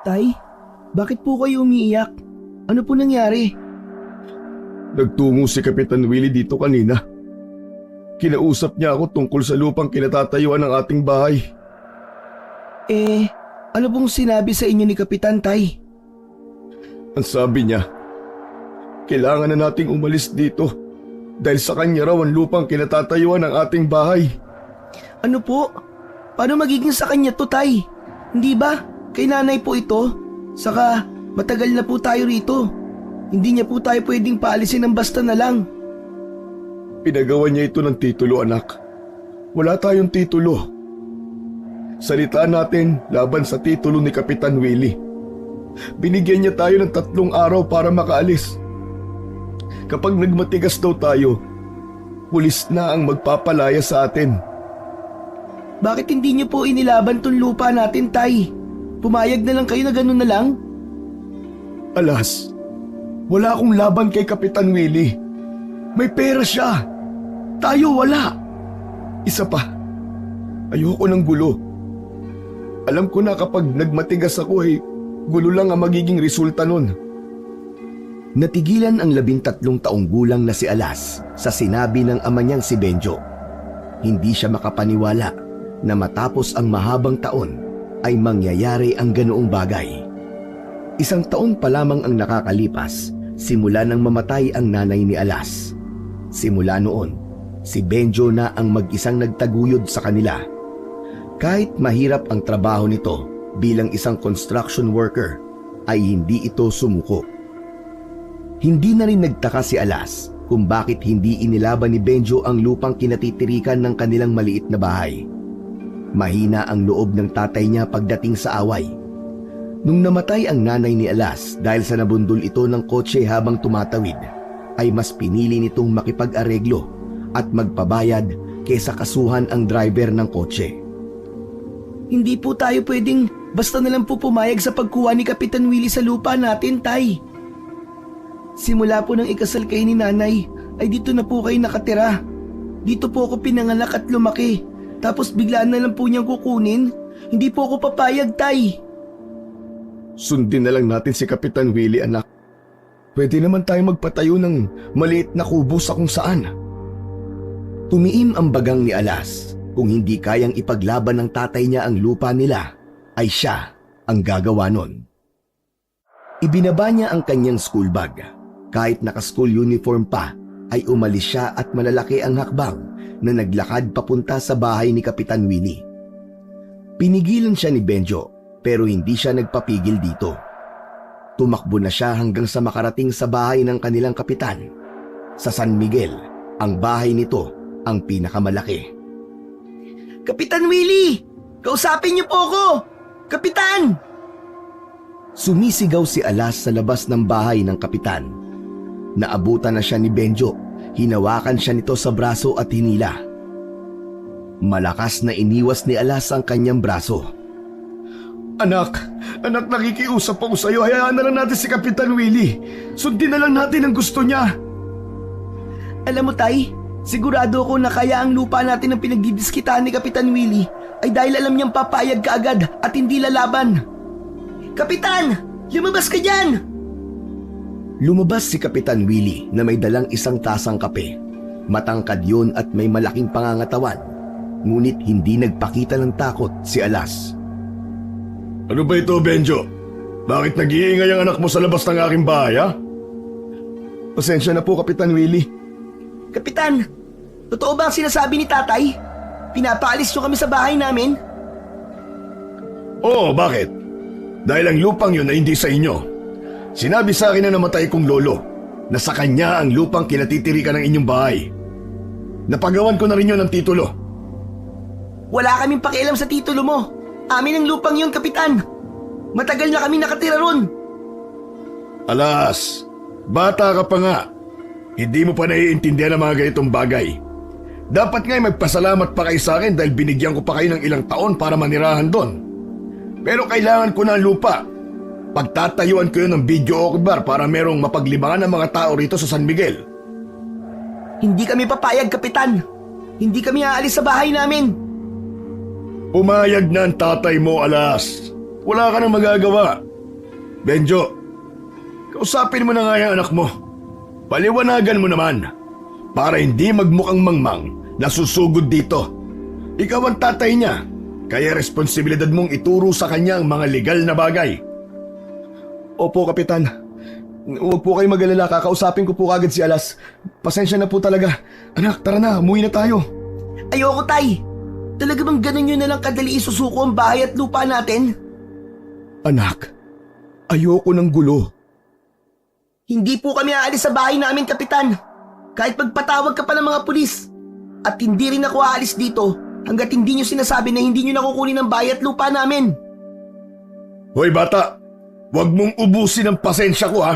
Tay, bakit po kayo umiiyak? Ano po nangyari? Nagtungo si Kapitan Willie dito kanina. Kinausap niya ako tungkol sa lupang kinatatayuan ng ating bahay. Ano pong sinabi sa inyo ni Kapitan, Tay? Ang sabi niya, kailangan na nating umalis dito dahil sa kanya raw ang lupang kinatatayuan ng ating bahay. Ano po? Paano magiging sa kanya to, Tay? Hindi ba? Kay nanay po ito? Saka matagal na po tayo rito. Hindi niya po tayo pwedeng paalisin ng basta na lang. Pinagawa niya ito ng titulo, anak. Wala tayong titulo. Salitaan natin laban sa titulo ni Kapitan Willie. Binigyan niya tayo ng 3 araw para makaalis. Kapag nagmatigas daw tayo, pulis na ang magpapalaya sa atin. Bakit hindi niyo po inilaban tong lupa natin, Tay? Pumayag na lang kayo na ganun na lang? Alas, wala akong laban kay Kapitan Willie. May pera siya. Tayo wala. Isa pa, ayoko ng gulo. Alam ko na kapag nagmatigas ako gulo lang ang magiging resulta nun. Natigilan ang 13 taong gulang na si Alas sa sinabi ng ama niyang si Benjo. Hindi siya makapaniwala na matapos ang mahabang taon ay mangyayari ang ganoong bagay. 1 taon pa lamang ang nakakalipas simula nang mamatay ang nanay ni Alas. Simula noon, si Benjo na ang mag-isang nagtaguyod sa kanila. Kahit mahirap ang trabaho nito bilang isang construction worker, ay hindi ito sumuko. Hindi na rin nagtaka si Alas kung bakit hindi inilaban ni Benjo ang lupang kinatitirikan ng kanilang maliit na bahay. Mahina ang loob ng tatay niya pagdating sa away. Nung namatay ang nanay ni Alas dahil sa nabundol ito ng kotse habang tumatawid, ay mas pinili nitong makipag-areglo at magpabayad kaysa kasuhan ang driver ng kotse. Hindi po tayo pwedeng basta na lang po pumayag sa pagkuha ni Kapitan Willie sa lupa natin, Tay. Simula po ng ikasal kayo ni nanay, ay dito na po kayo nakatira. Dito po ako pinanganak at lumaki. Tapos biglaan na lang po niyang kukunin. Hindi po ako papayag, Tay. Sundin na lang natin si Kapitan Willie, anak. Pwede naman tayo magpatayo ng maliit na kubo sa kung saan. Tumiim ang bagang ni Alas. Kung hindi kayang ipaglaban ng tatay niya ang lupa nila, ay siya ang gagawa nun. Ibinaba niya ang kanyang school bag. Kahit naka-school uniform pa, ay umalis siya at malalaki ang hakbang na naglakad papunta sa bahay ni Kapitan Willie. Pinigilan siya ni Benjo pero hindi siya nagpapigil dito. Tumakbo na siya hanggang sa makarating sa bahay ng kanilang kapitan. Sa San Miguel, ang bahay nito ang pinakamalaki. Kapitan Willie! Kausapin niyo po ako! Kapitan! Sumisigaw si Alas sa labas ng bahay ng kapitan. Naabutan na siya ni Benjo. Hinawakan siya nito sa braso at hinila. Malakas na iniwas ni Alas ang kanyang braso. Anak, nakikiusap ako sa'yo. Hayaan na lang natin si Kapitan Willie. Sundin na lang natin ang gusto niya. Alam mo, Tay, sigurado ako na kaya ang lupa natin ang pinagdidiskitaan ni Kapitan Willie ay dahil alam niyang papayag ka agad at hindi lalaban. Kapitan! Lumabas ka dyan! Lumabas si Kapitan Willie na may dalang 1 tasang kape. Matangkad yun at may malaking pangangatawan. Ngunit hindi nagpakita ng takot si Alas. Ano ba ito, Benjo? Bakit nag-iingay ang anak mo sa labas ng aking bahay, ha? Pasensya na po, Kapitan Willie. Kapitan, totoo ba ang sinasabi ni tatay? Pinapaalis niyo kami sa bahay namin? Oo, bakit? Dahil ang lupang yun ay hindi sa inyo. Sinabi sa akin na namatay kong lolo na sa kanya ang lupang kinatitirikan ng inyong bahay. Napagawan ko na rin yun ng titulo. Wala kaming pakialam sa titulo mo. Amin ang lupang yun, Kapitan. Matagal na kami nakatira ron. Alas, bata ka pa nga. Hindi mo pa naiintindihan ang mga ganitong bagay. Dapat nga'y magpasalamat pa kayo sa akin dahil binigyan ko pa kayo ng ilang taon para manirahan doon. Pero kailangan ko na ang lupa. Pagtatayuan ko yun ng video bar para merong mapaglibangan ng mga tao rito sa San Miguel. Hindi kami papayag, Kapitan. Hindi kami aalis sa bahay namin. Pumayag na ang tatay mo, Alas. Wala ka nang magagawa. Benjo, kausapin mo na nga yung anak mo. Paliwanagan mo naman para hindi magmukhang mangmang na susugod dito. Ikaw ang tatay niya, kaya responsibilidad mong ituro sa kanya ang mga legal na bagay. Opo, Kapitan. Huwag po kayo mag-alala, kakausapin ko po kagad si Alas. Pasensya na po talaga. Anak, tara na, umuwi na tayo. Ayoko, Tay. Talaga bang ganun yun na lang kadali isusuko ang bahay at lupa natin? Anak, ayoko ng gulo. Hindi po kami aalis sa bahay namin, Kapitan. Kahit magpatawag ka pa ng mga pulis. At hindi rin ako aalis dito hanggat hindi nyo sinasabi na hindi nyo nakukunin ang bahay at lupa namin. Hoy bata, huwag mong ubusin ang pasensya ko ha.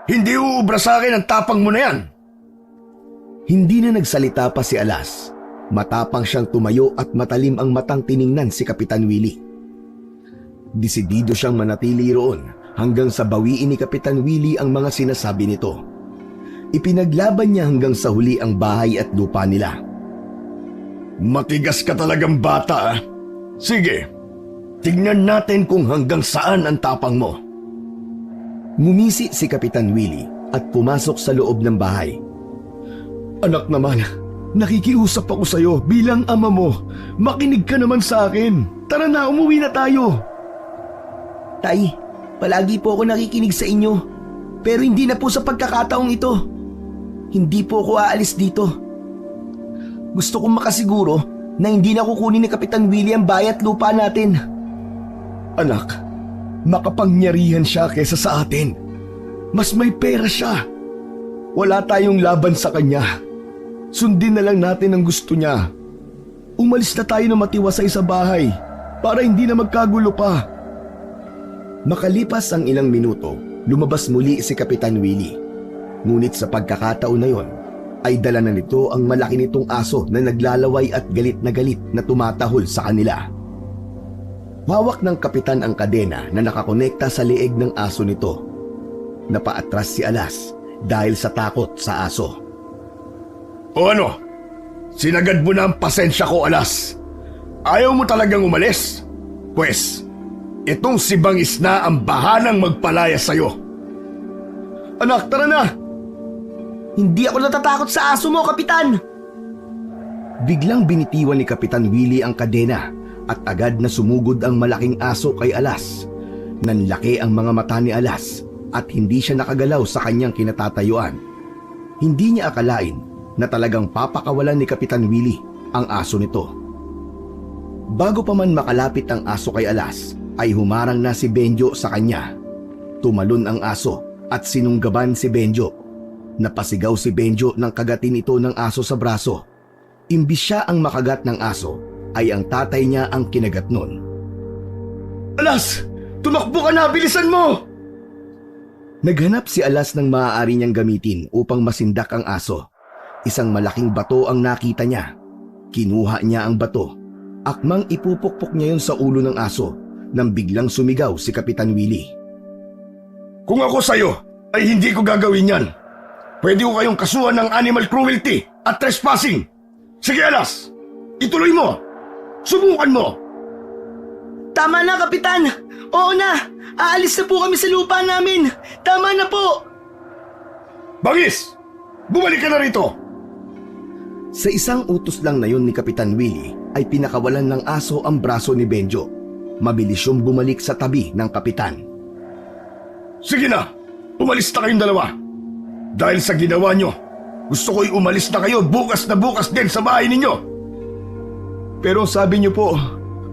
Hindi uubra sa akin ang tapang mo na yan. Hindi na nagsalita pa si Alas. Matapang siyang tumayo at matalim ang matang tiningnan si Kapitan Willie. Desidido siyang manatili roon hanggang sa bawiin ni Kapitan Willie ang mga sinasabi nito. Ipinaglaban niya hanggang sa huli ang bahay at lupa nila. Matigas ka talagang bata ha. Sige, tignan natin kung hanggang saan ang tapang mo. Ngumisi si Kapitan Willie at pumasok sa loob ng bahay. Anak naman, nakikiusap ako sa iyo bilang ama mo. Makinig ka naman sa akin. Tara na, umuwi na tayo. Tay, palagi po ako nakikinig sa inyo. Pero hindi na po sa pagkakataong ito. Hindi po ako aalis dito. Gusto kong makasiguro na hindi na kukunin ni Kapitan Willie ang bahay at lupa natin. Anak, makapangyarihan siya kesa sa atin. Mas may pera siya. Wala tayong laban sa kanya. Sundin na lang natin ang gusto niya. Umalis na tayo na matiwasay sa bahay para hindi na magkagulo pa. Makalipas ang ilang minuto, lumabas muli si Kapitan Willie. Ngunit sa pagkakataon na yon, ay dala na nito ang malaki nitong aso na naglalaway at galit na tumatahol sa kanila. Hawak ng kapitan ang kadena na nakakonekta sa leeg ng aso nito. Napaatras si Alas dahil sa takot sa aso. O ano? Sinagad mo na ang pasensya ko, Alas. Ayaw mo talagang umalis? Pwes, itong si Bangis na ang bahalang magpalaya sa'yo. Anak, tara na! Hindi ako natatakot sa aso mo, Kapitan! Biglang binitiwan ni Kapitan Willie ang kadena at agad na sumugod ang malaking aso kay Alas. Nanlaki ang mga mata ni Alas at hindi siya nakagalaw sa kanyang kinatatayuan. Hindi niya akalain na talagang papakawalan ni Kapitan Willie ang aso nito. Bago pa man makalapit ang aso kay Alas, ay humarang na si Benjo sa kanya. Tumalon ang aso at sinunggaban si Benjo. Napasigaw si Benjo nang kagatin ito ng aso sa braso. Imbis siya ang makagat ng aso, ay ang tatay niya ang kinagat nun. Alas! Tumakbo ka na! Bilisan mo! Naghanap si Alas ng maaari niyang gamitin upang masindak ang aso. Isang malaking bato ang nakita niya. Kinuha niya ang bato. Akmang ipupukpok niya yun sa ulo ng aso nang biglang sumigaw si Kapitan Willie. Kung ako sa'yo, ay hindi ko gagawin yan. Pwede ko kayong kasuhan ng animal cruelty at trespassing. Sige, Alas! Ituloy mo! Subukan mo! Tama na, Kapitan! Oo na! Aalis na po kami sa lupa namin! Tama na po! Bangis! Bumalik ka na rito! Sa isang utos lang na yun ni Kapitan Willie ay pinakawalan ng aso ang braso ni Benjo. Mabilis siyang bumalik sa tabi ng kapitan. Sige na! Umalis na kayong dalawa! Dahil sa ginawa nyo, gusto ko'y umalis na kayo bukas na bukas din sa bahay ninyo! Pero sabi niyo po,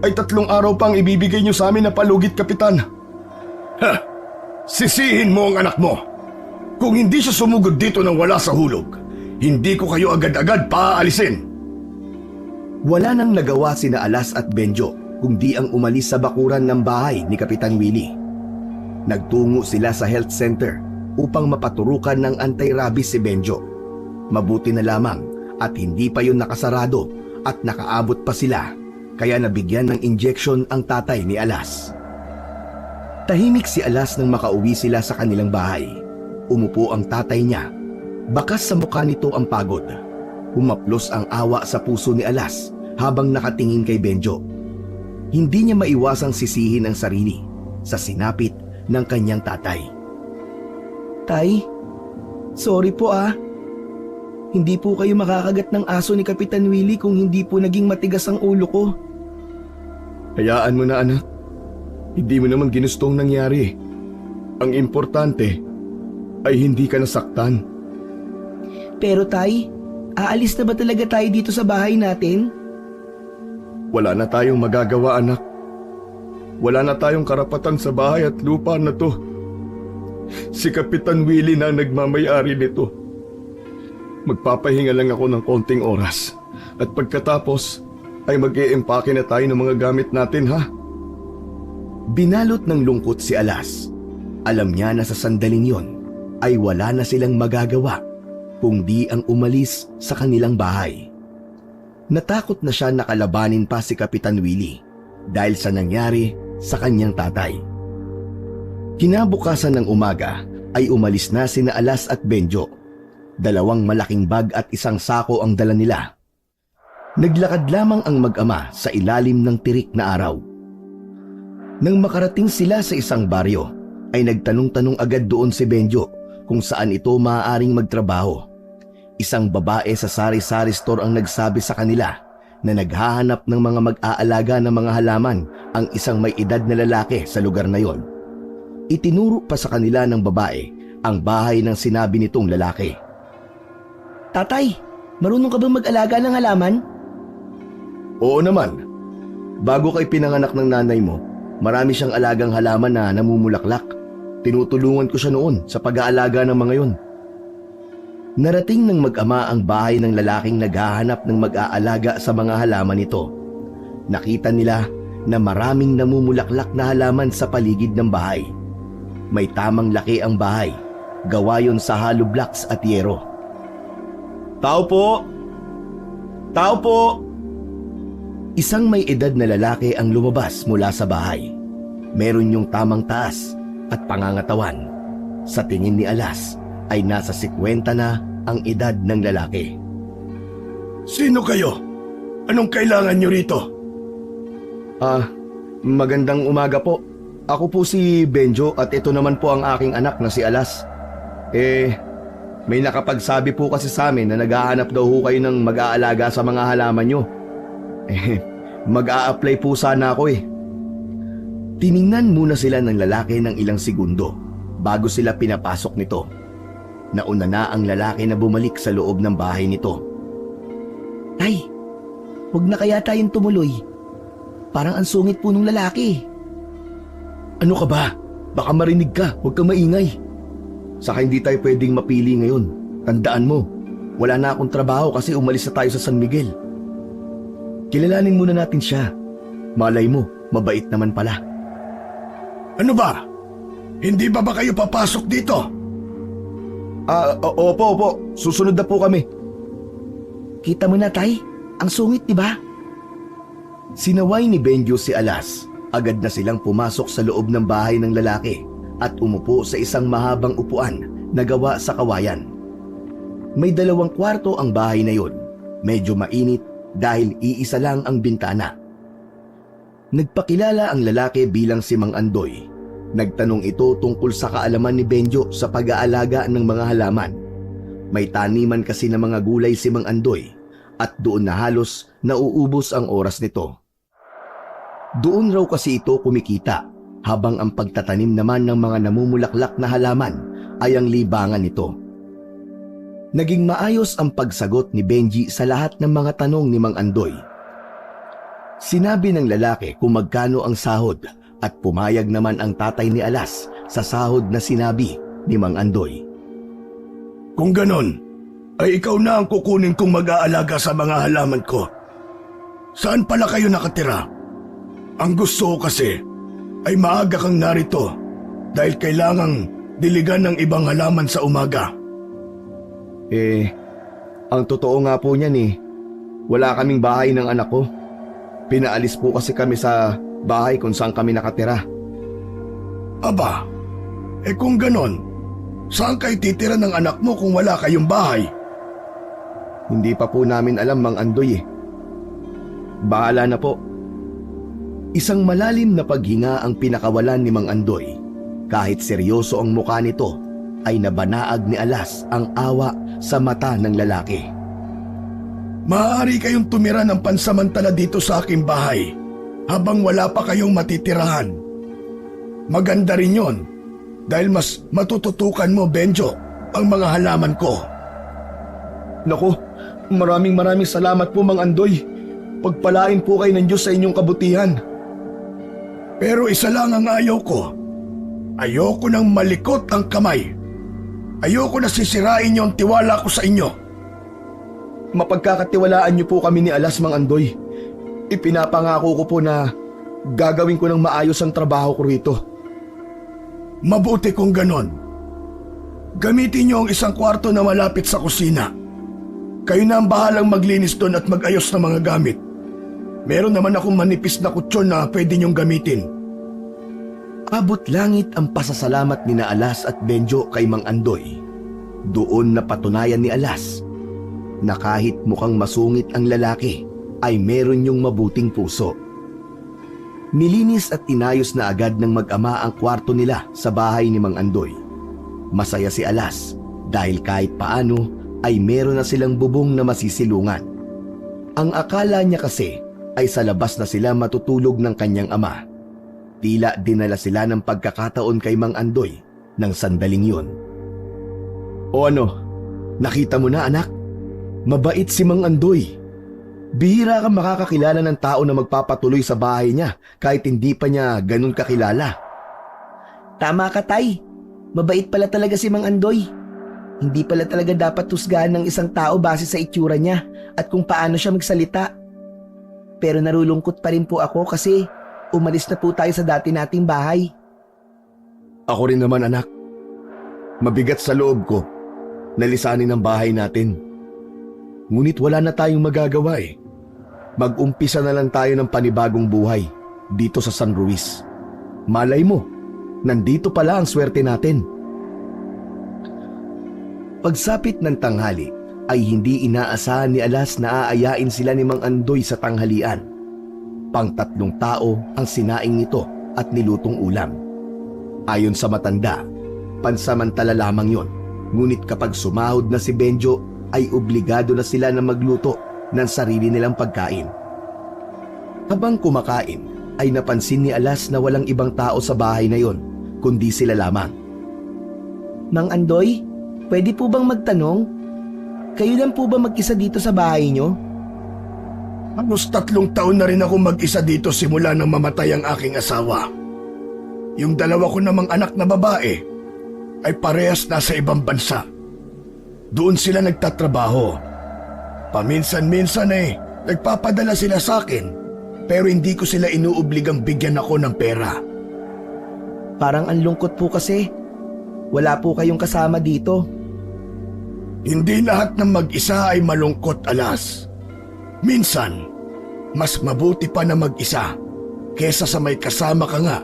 ay 3 araw pang ibibigay niyo sa amin na palugit, Kapitan. Ha! Sisihin mo ang anak mo! Kung hindi siya sumugod dito nang wala sa hulog, hindi ko kayo agad-agad paaalisin. Wala nang nagawa sina Alas at Benjo kundi ang umalis sa bakuran ng bahay ni Kapitan Willie. Nagtungo sila sa health center upang mapaturukan ng anti-rabies si Benjo. Mabuti na lamang at hindi pa yun nakasarado at nakaabot pa sila, kaya nabigyan ng injection ang tatay ni Alas. Tahimik si Alas nang makauwi sila sa kanilang bahay. Umupo ang tatay niya. Bakas sa mukha nito ang pagod. Humaplos ang awa sa puso ni Alas habang nakatingin kay Benjo. Hindi niya maiwasang sisihin ang sarili sa sinapit ng kanyang tatay. Tay, sorry po ah. Hindi po kayo makakagat ng aso ni Kapitan Willie kung hindi po naging matigas ang ulo ko. Hayaan mo na, anak. Hindi mo naman ginustong nangyari. Ang importante ay hindi ka nasaktan. Pero tay, aalis na ba talaga tayo dito sa bahay natin? Wala na tayong magagawa, anak. Wala na tayong karapatan sa bahay at lupa na to. Si Kapitan Willie na nagmamay-ari nito. Magpapahinga lang ako ng konting oras. At pagkatapos ay mag-i-empake na tayo ng mga gamit natin, ha? Binalot ng lungkot si Alas. Alam niya na sa sandaling yon ay wala na silang magagawa kundi ang umalis sa kanilang bahay. Natakot na siya na kalabanin pa si Kapitan Willie dahil sa nangyari sa kanyang tatay. Kinabukasan ng umaga ay umalis na sina Alas at Benjo. 2 malaking bag at isang sako ang dala nila. Naglakad lamang ang mag-ama sa ilalim ng tirik na araw. Nang makarating sila sa isang baryo, ay nagtanong-tanong agad doon si Benjo kung saan ito maaaring magtrabaho. Isang babae sa sari-sari store ang nagsabi sa kanila na naghahanap ng mga mag-aalaga ng mga halaman ang isang may edad na lalaki sa lugar na yon. Itinuro pa sa kanila ng babae ang bahay ng sinabi nitong lalaki. Tatay, marunong ka bang mag-alaga ng halaman? Oo naman. Bago kay pinanganak ng nanay mo, marami siyang alagang halaman na namumulaklak. Tinutulungan ko siya noon sa pag-aalaga ng mga yon. Narating ng mag-ama ang bahay ng lalaking naghahanap ng mag-aalaga sa mga halaman nito. Nakita nila na maraming namumulaklak na halaman sa paligid ng bahay. May tamang laki ang bahay, gawa yon sa hollow blocks at yero. Tao po! Tao po! Isang may edad na lalaki ang lumabas mula sa bahay. Meron yung tamang taas at pangangatawan. Sa tingin ni Alas ay nasa 50 na ang edad ng lalaki. Sino kayo? Anong kailangan nyo rito? Magandang umaga po. Ako po si Benjo at ito naman po ang aking anak na si Alas. May nakapagsabi po kasi sa amin na naghahanap daw ho kayo ng mag-aalaga sa mga halaman nyo. Mag-a-apply po sana ako . Tiningnan muna sila ng lalaki ng ilang segundo bago sila pinapasok nito. Nauna na ang lalaki na bumalik sa loob ng bahay nito. Tay, huwag na kaya tayong tumuloy. Parang ang sungit po ng lalaki. Ano ka ba? Baka marinig ka, huwag kang maingay. Saka hindi tayo pwedeng mapili ngayon. Tandaan mo, wala na akong trabaho kasi umalis na tayo sa San Miguel. Kilalanin muna natin siya. Malay mo, mabait naman pala. Ano ba? Hindi ba kayo papasok dito? Opo. Susunod na po kami. Kita mo na, tay. Ang sungit, di ba? Sinaway ni Benjo si Alas. Agad na silang pumasok sa loob ng bahay ng lalaki at umupo sa isang mahabang upuan na gawa sa kawayan. May 2 kwarto ang bahay na yon. Medyo mainit dahil iisa lang ang bintana. Nagpakilala ang lalaki bilang si Mang Andoy. Nagtanong ito tungkol sa kaalaman ni Benjo sa pag-aalaga ng mga halaman. May taniman kasi ng mga gulay si Mang Andoy at doon na halos nauubos ang oras nito. Doon raw kasi ito kumikita habang ang pagtatanim naman ng mga namumulaklak na halaman ay ang libangan nito. Naging maayos ang pagsagot ni Benji sa lahat ng mga tanong ni Mang Andoy. Sinabi ng lalaki kung magkano ang sahod at pumayag naman ang tatay ni Alas sa sahod na sinabi ni Mang Andoy. Kung ganon, ay ikaw na ang kukunin kong mag-aalaga sa mga halaman ko. Saan pala kayo nakatira? Ang gusto ko kasi ay maaga kang narito dahil kailangang diligan ng ibang halaman sa umaga. Ang totoo nga po niyan wala kaming bahay ng anak ko. Pinaalis po kasi kami sa bahay kung saan kami nakatira. Aba, kung ganon, saan kayo titira ng anak mo kung wala kayong bahay? Hindi pa po namin alam, Mang Andoy . Bahala na po. Isang malalim na paghinga ang pinakawalan ni Mang Andoy. Kahit seryoso ang mukha nito, ay nabanaag ni Alas ang awa sa mata ng lalaki. Maaari kayong tumira ng pansamantala dito sa aking bahay habang wala pa kayong matitirahan. Maganda rin yon dahil mas matututukan mo, Benjo, ang mga halaman ko. Naku, maraming salamat po, Mang Andoy. Pagpalain po kayo ng Diyos sa inyong kabutihan. Pero isa lang ang ayaw ko. Ayoko nang malikot ang kamay. Ayoko na sisirain niyo ang tiwala ko sa inyo. Mapagkakatiwalaan niyo po kami ni Alas, Mang Andoy. Ipinapangako ko po na gagawin ko ng maayos ang trabaho ko rito. Mabuti kung ganon. Gamitin niyo ang isang kwarto na malapit sa kusina. Kayo na ang bahalang maglinis doon at mag-ayos ng mga gamit. Meron naman akong manipis na kutsyon na pwede niyong gamitin. Abot langit ang pasasalamat ni na Alas at Benjo kay Mang Andoy. Doon napatunayan ni Alas na kahit mukhang masungit ang lalaki, ay meron yung mabuting puso. Nilinis at inayos na agad ng mag-ama ang kwarto nila sa bahay ni Mang Andoy. Masaya si Alas dahil kahit paano ay meron na silang bubong na masisilungan. Ang akala niya kasi ay sa labas na sila matutulog ng kanyang ama. Tila dinala sila ng pagkakataon kay Mang Andoy ng sandaling yun. O ano, nakita mo na anak? Mabait si Mang Andoy. Bihira kang makakakilala ng tao na magpapatuloy sa bahay niya kahit hindi pa niya ganun kakilala. Tama ka, Tay. Mabait pala talaga si Mang Andoy. Hindi pala talaga dapat husgahan ng isang tao base sa itsura niya at kung paano siya magsalita. Pero narulungkot pa rin po ako kasi umalis na po tayo sa dati nating bahay. Ako rin naman, anak. Mabigat sa loob ko na lisanin ang bahay natin. Ngunit wala na tayong magagawa eh. Mag-umpisa na lang tayo ng panibagong buhay dito sa San Luis. Malay mo, nandito pala ang swerte natin. Pagsapit ng tanghali ay hindi inaasahan ni Alas na aayain sila ni Mang Andoy sa tanghalian. Pang-3 tao ang sinaing nito at nilutong ulam. Ayon sa matanda, pansamantala lamang yon. Ngunit kapag sumahod na si Benjo, ay obligado na sila na magluto ng sarili nilang pagkain. Habang kumakain, ay napansin ni Alas na walang ibang tao sa bahay na yon, kundi sila lamang. Mang Andoy, pwede po bang magtanong? Kayo lang po ba mag-isa dito sa bahay niyo? Halos 3 taon na rin ako mag-isa dito simula nang mamatay ang aking asawa. Yung 2 ko namang anak na babae ay parehas nasa ibang bansa. Doon sila nagtatrabaho. Paminsan-minsan nagpapadala sila sa akin, pero hindi ko sila inuobligang bigyan ako ng pera. Parang ang lungkot po kasi. Wala po kayong kasama dito. Hindi lahat ng mag-isa ay malungkot, Alas. Minsan, mas mabuti pa na mag-isa kesa sa may kasama ka nga,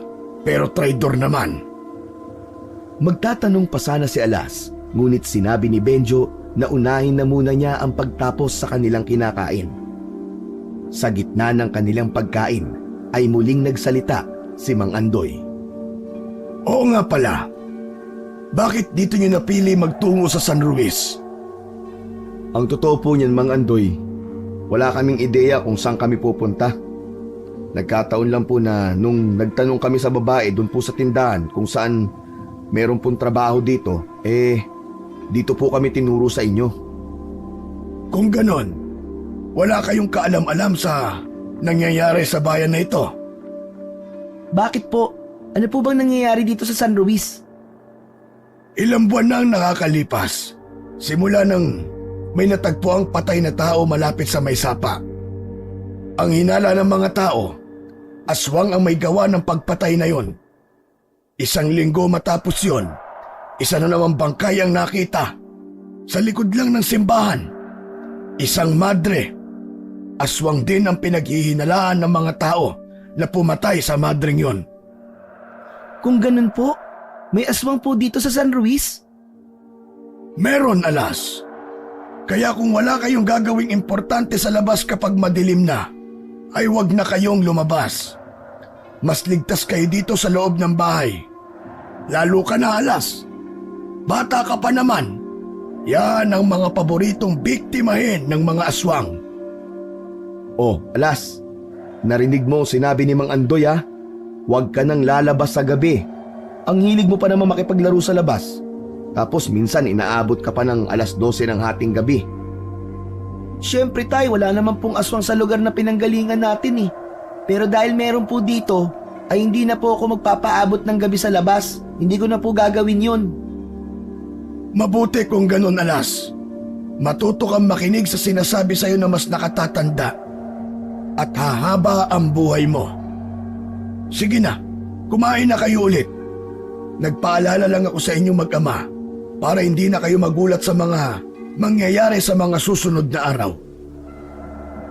pero traidor naman. Magtatanong pa sana si Alas, ngunit sinabi ni Benjo na unahin na muna niya ang pagtapos sa kanilang kinakain. Sa gitna ng kanilang pagkain ay muling nagsalita si Mang Andoy. Oo nga pala. Bakit dito niyo napili magtungo sa San Luis? Ang totoo po niyan, Mang Andoy, wala kaming ideya kung saan kami pupunta. Nagkataon lang po na nung nagtanong kami sa babae doon po sa tindahan kung saan meron pong trabaho dito, dito po kami tinuro sa inyo. Kung ganon, wala kayong kaalam-alam sa nangyayari sa bayan na ito? Bakit po? Ano po bang nangyayari dito sa San Luis? Ilang buwan na ang nakakalipas, simula nang may natagpuang patay na tao malapit sa may sapa. Ang hinala ng mga tao, aswang ang may gawa ng pagpatay na yon. 1 linggo matapos yon, isa na namang bangkay ang nakita. Sa likod lang ng simbahan, isang madre. Aswang din ang pinaghihinalaan ng mga tao na pumatay sa madreng yon. Kung ganun po, may aswang po dito sa San Luis? Meron, Alas. Kaya kung wala kayong gagawing importante sa labas kapag madilim na, ay wag na kayong lumabas. Mas ligtas kayo dito sa loob ng bahay. lalo ka na alas. Bata ka pa naman. Yan ang mga paboritong biktimahin ng mga aswang. Oh, Alas, narinig mo sinabi ni Mang Andoy ha? Huwag ka nang lalabas sa gabi. Ang hilig mo pa naman makipaglaro sa labas. Tapos minsan inaabot ka pa ng 12:00 ng hating gabi. Siyempre tay, wala naman pong aswang sa lugar na pinanggalingan natin eh. Pero dahil meron po dito, ay hindi na po ako magpapaabot ng gabi sa labas. Hindi ko na po gagawin yun. Mabuti kung ganun, Alas. Matuto kang makinig sa sinasabi sa'yo na mas nakatatanda. At hahaba ang buhay mo. Sige na, kumain na kayo ulit. Nagpaalala lang ako sa inyong mag-ama para hindi na kayo magulat sa mga mangyayari sa mga susunod na araw.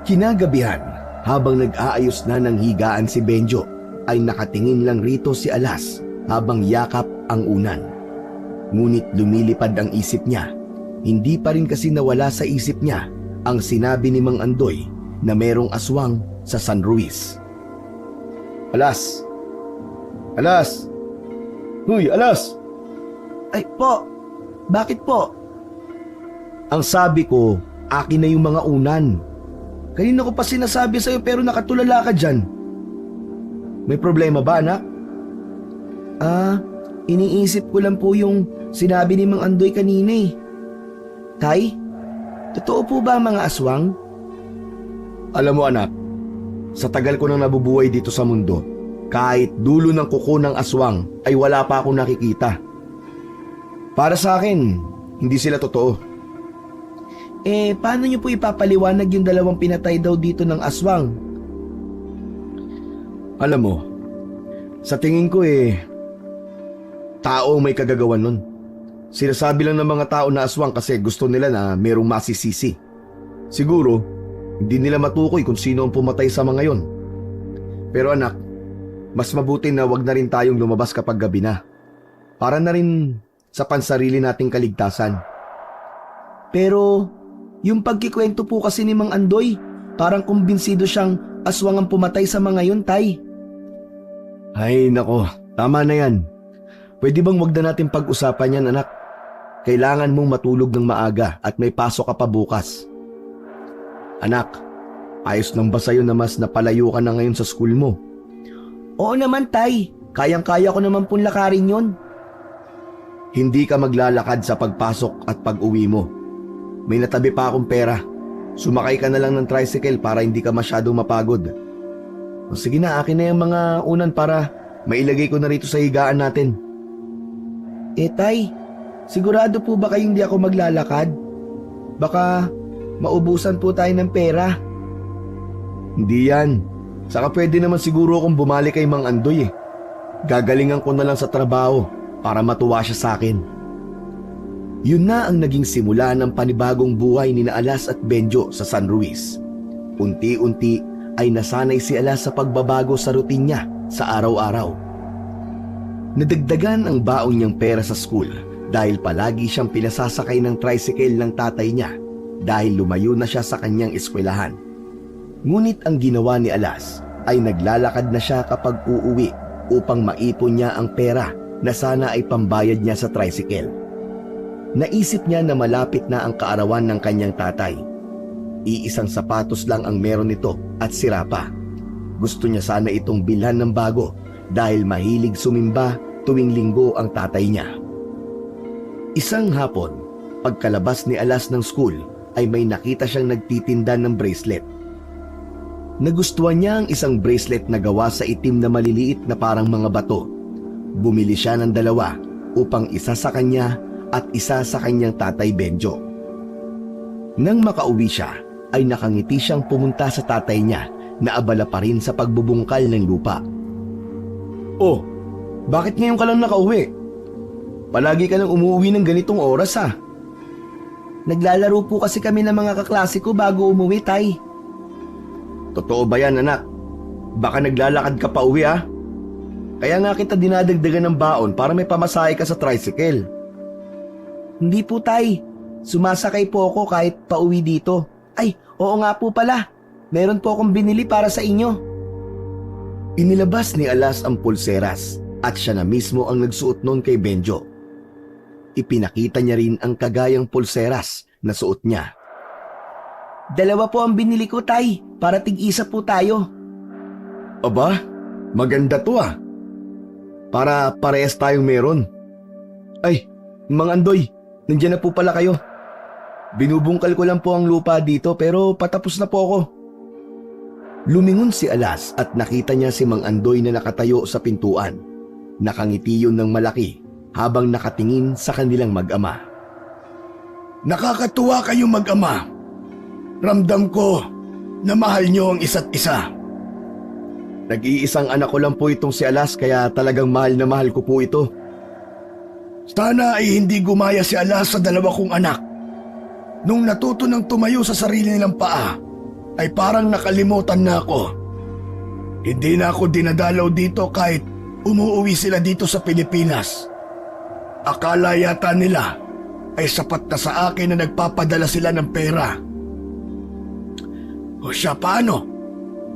Kinagabihan, habang nag-aayos na ng higaan si Benjo, ay nakatingin lang rito si Alas habang yakap ang unan. Ngunit lumilipad ang isip niya. Hindi pa rin kasi nawala sa isip niya ang sinabi ni Mang Andoy na merong aswang sa San Ruiz. Alas! Alas! Huy, Alas! Ay po, bakit po? Ang sabi ko, akin na yung mga unan. Kanina ko pa sinasabi sa'yo pero nakatulala ka dyan. May problema ba, anak? Iniisip ko lang po yung sinabi ni Mang Andoy kanina eh. Tay, totoo po ba ang mga aswang? Alam mo anak, sa tagal ko nang nabubuhay dito sa mundo, kahit dulo ng kuko ng aswang ay wala pa akong nakikita. Para sa akin, hindi sila totoo. Paano niyo po ipapaliwanag yung dalawang pinatay daw dito ng aswang? Alam mo, sa tingin ko tao may kagagawan nun. Sinasabi lang ng mga tao na aswang kasi gusto nila na merong masisisi. Siguro, hindi nila matukoy kung sino ang pumatay sa mga yon. Pero anak, mas mabuti na wag na rin tayong lumabas kapag gabi na. Para na rin sa pansarili nating kaligtasan. Pero, yung pagkikwento po kasi ni Mang Andoy, parang kumbinsido siyang aswang ang pumatay sa mga yon, tay. Ay nako, tama na yan. Pwede bang wag na natin pag-usapan yan, anak? Kailangan mong matulog ng maaga at may pasok ka pa bukas. Anak, ayos lang ba sa'yo na mas napalayo ka na ngayon sa school mo? Oo naman, tay. Kayang-kaya ko naman pong lakarin yon. Hindi ka maglalakad sa pagpasok at pag-uwi mo. May natabi pa akong pera. Sumakay ka na lang ng tricycle para hindi ka masyadong mapagod. O sige na, akin na yung mga unan para mailagay ko na rito sa higaan natin. Tay, sigurado po ba kayong hindi ako maglalakad? Baka maubusan po tayo ng pera. Hindi yan. Saka pwede naman siguro akong bumalik kay Mang Andoy. Gagalingan ko na lang sa trabaho para matuwa siya sa akin. Yun na ang naging simula ng panibagong buhay ni Alas at Benjo sa San Ruiz. Unti-unti ay nasanay si Alas sa pagbabago sa routine niya sa araw-araw. Nadagdagan ang baon niyang pera sa school dahil palagi siyang pinasasakay ng tricycle ng tatay niya dahil lumayo na siya sa kanyang eskwelahan. Ngunit ang ginawa ni Alas ay naglalakad na siya kapag uuwi upang maipon niya ang pera na sana ay pambayad niya sa tricycle. Naisip niya na malapit na ang kaarawan ng kanyang tatay. Iisang sapatos lang ang meron nito at sira pa. Gusto niya sana itong bilhan ng bago dahil mahilig sumimba tuwing linggo ang tatay niya. Isang hapon, pagkalabas ni Alas ng school ay may nakita siyang nagtitinda ng bracelet. Nagustuhan niya ang isang bracelet na gawa sa itim na maliliit na parang mga bato. Bumili siya ng dalawa upang isa sa kanya at isa sa kanyang tatay Benjo. Nang makauwi siya, ay nakangiti siyang pumunta sa tatay niya na abala pa rin sa pagbubungkal ng lupa. Oh, bakit ngayon ka lang nakauwi? Palagi ka nang umuwi ng ganitong oras ha? Naglalaro po kasi kami ng mga kaklase ko bago umuwi, tay. Totoo ba yan, anak? Baka naglalakad ka pa uwi ha? Kaya nga kita dinadagdagan ng baon para may pamasahe ka sa tricycle. Hindi po, tay. Sumasakay po ako kahit pauwi dito. Ay, oo nga po pala. Meron po akong binili para sa inyo. Inilabas ni Alas ang pulseras at siya na mismo ang nagsuot nun kay Benjo. Ipinakita niya rin ang kagayang pulseras na suot niya. Dalawa po ang binili ko, Tay, para tig-isa po tayo. Aba, maganda to ah. Para parehas tayong meron. Ay, Mang Andoy, nandiyan na po pala kayo. Binubungkal ko lang po ang lupa dito pero patapos na po ako. Lumingon si Alas at nakita niya si Mang Andoy na nakatayo sa pintuan. Nakangiti yun ng malaki habang nakatingin sa kanilang mag-ama. Nakakatuwa kayong mag-ama. Ramdam ko na mahal niyo ang isa't isa. Nag-iisang anak ko lang po itong si Alas kaya talagang mahal na mahal ko po ito. Sana ay hindi gumaya si Alas sa dalawa kong anak. Nung natuto ng tumayo sa sarili nilang paa, ay parang nakalimutan na ako. Hindi na ako dinadalaw dito kahit umuwi sila dito sa Pilipinas. Akala yata nila ay sapat na sa akin na nagpapadala sila ng pera. O siya, paano?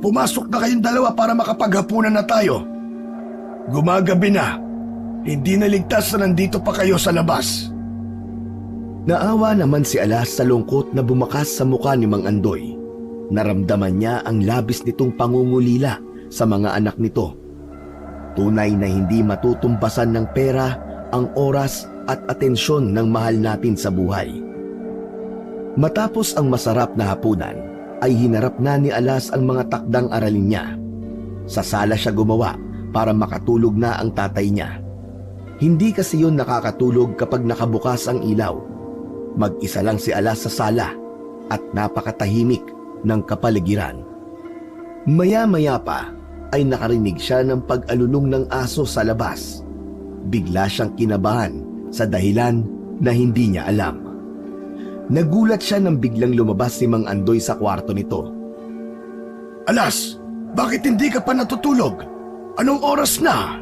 Pumasok na kayong dalawa para makapaghapunan na tayo. Gumagabi na. Hindi naligtas na nandito pa kayo sa labas. Naawa naman si Alas sa lungkot na bumakas sa mukha ni Mang Andoy. Naramdaman niya ang labis nitong pangungulila sa mga anak nito. Tunay na hindi matutumbasan ng pera ang oras at atensyon ng mahal natin sa buhay. Matapos ang masarap na hapunan, ay hinarap na ni Alas ang mga takdang aralin niya. Sa sala siya gumawa para makatulog na ang tatay niya. Hindi kasi yun nakakatulog kapag nakabukas ang ilaw. Mag-isa lang si Alas sa sala at napakatahimik ng kapaligiran. Maya-maya pa ay nakarinig siya ng pag-alulong ng aso sa labas. Bigla siyang kinabahan sa dahilan na hindi niya alam. Nagulat siya nang biglang lumabas si Mang Andoy sa kwarto nito. Alas, bakit hindi ka pa natutulog? Anong oras na?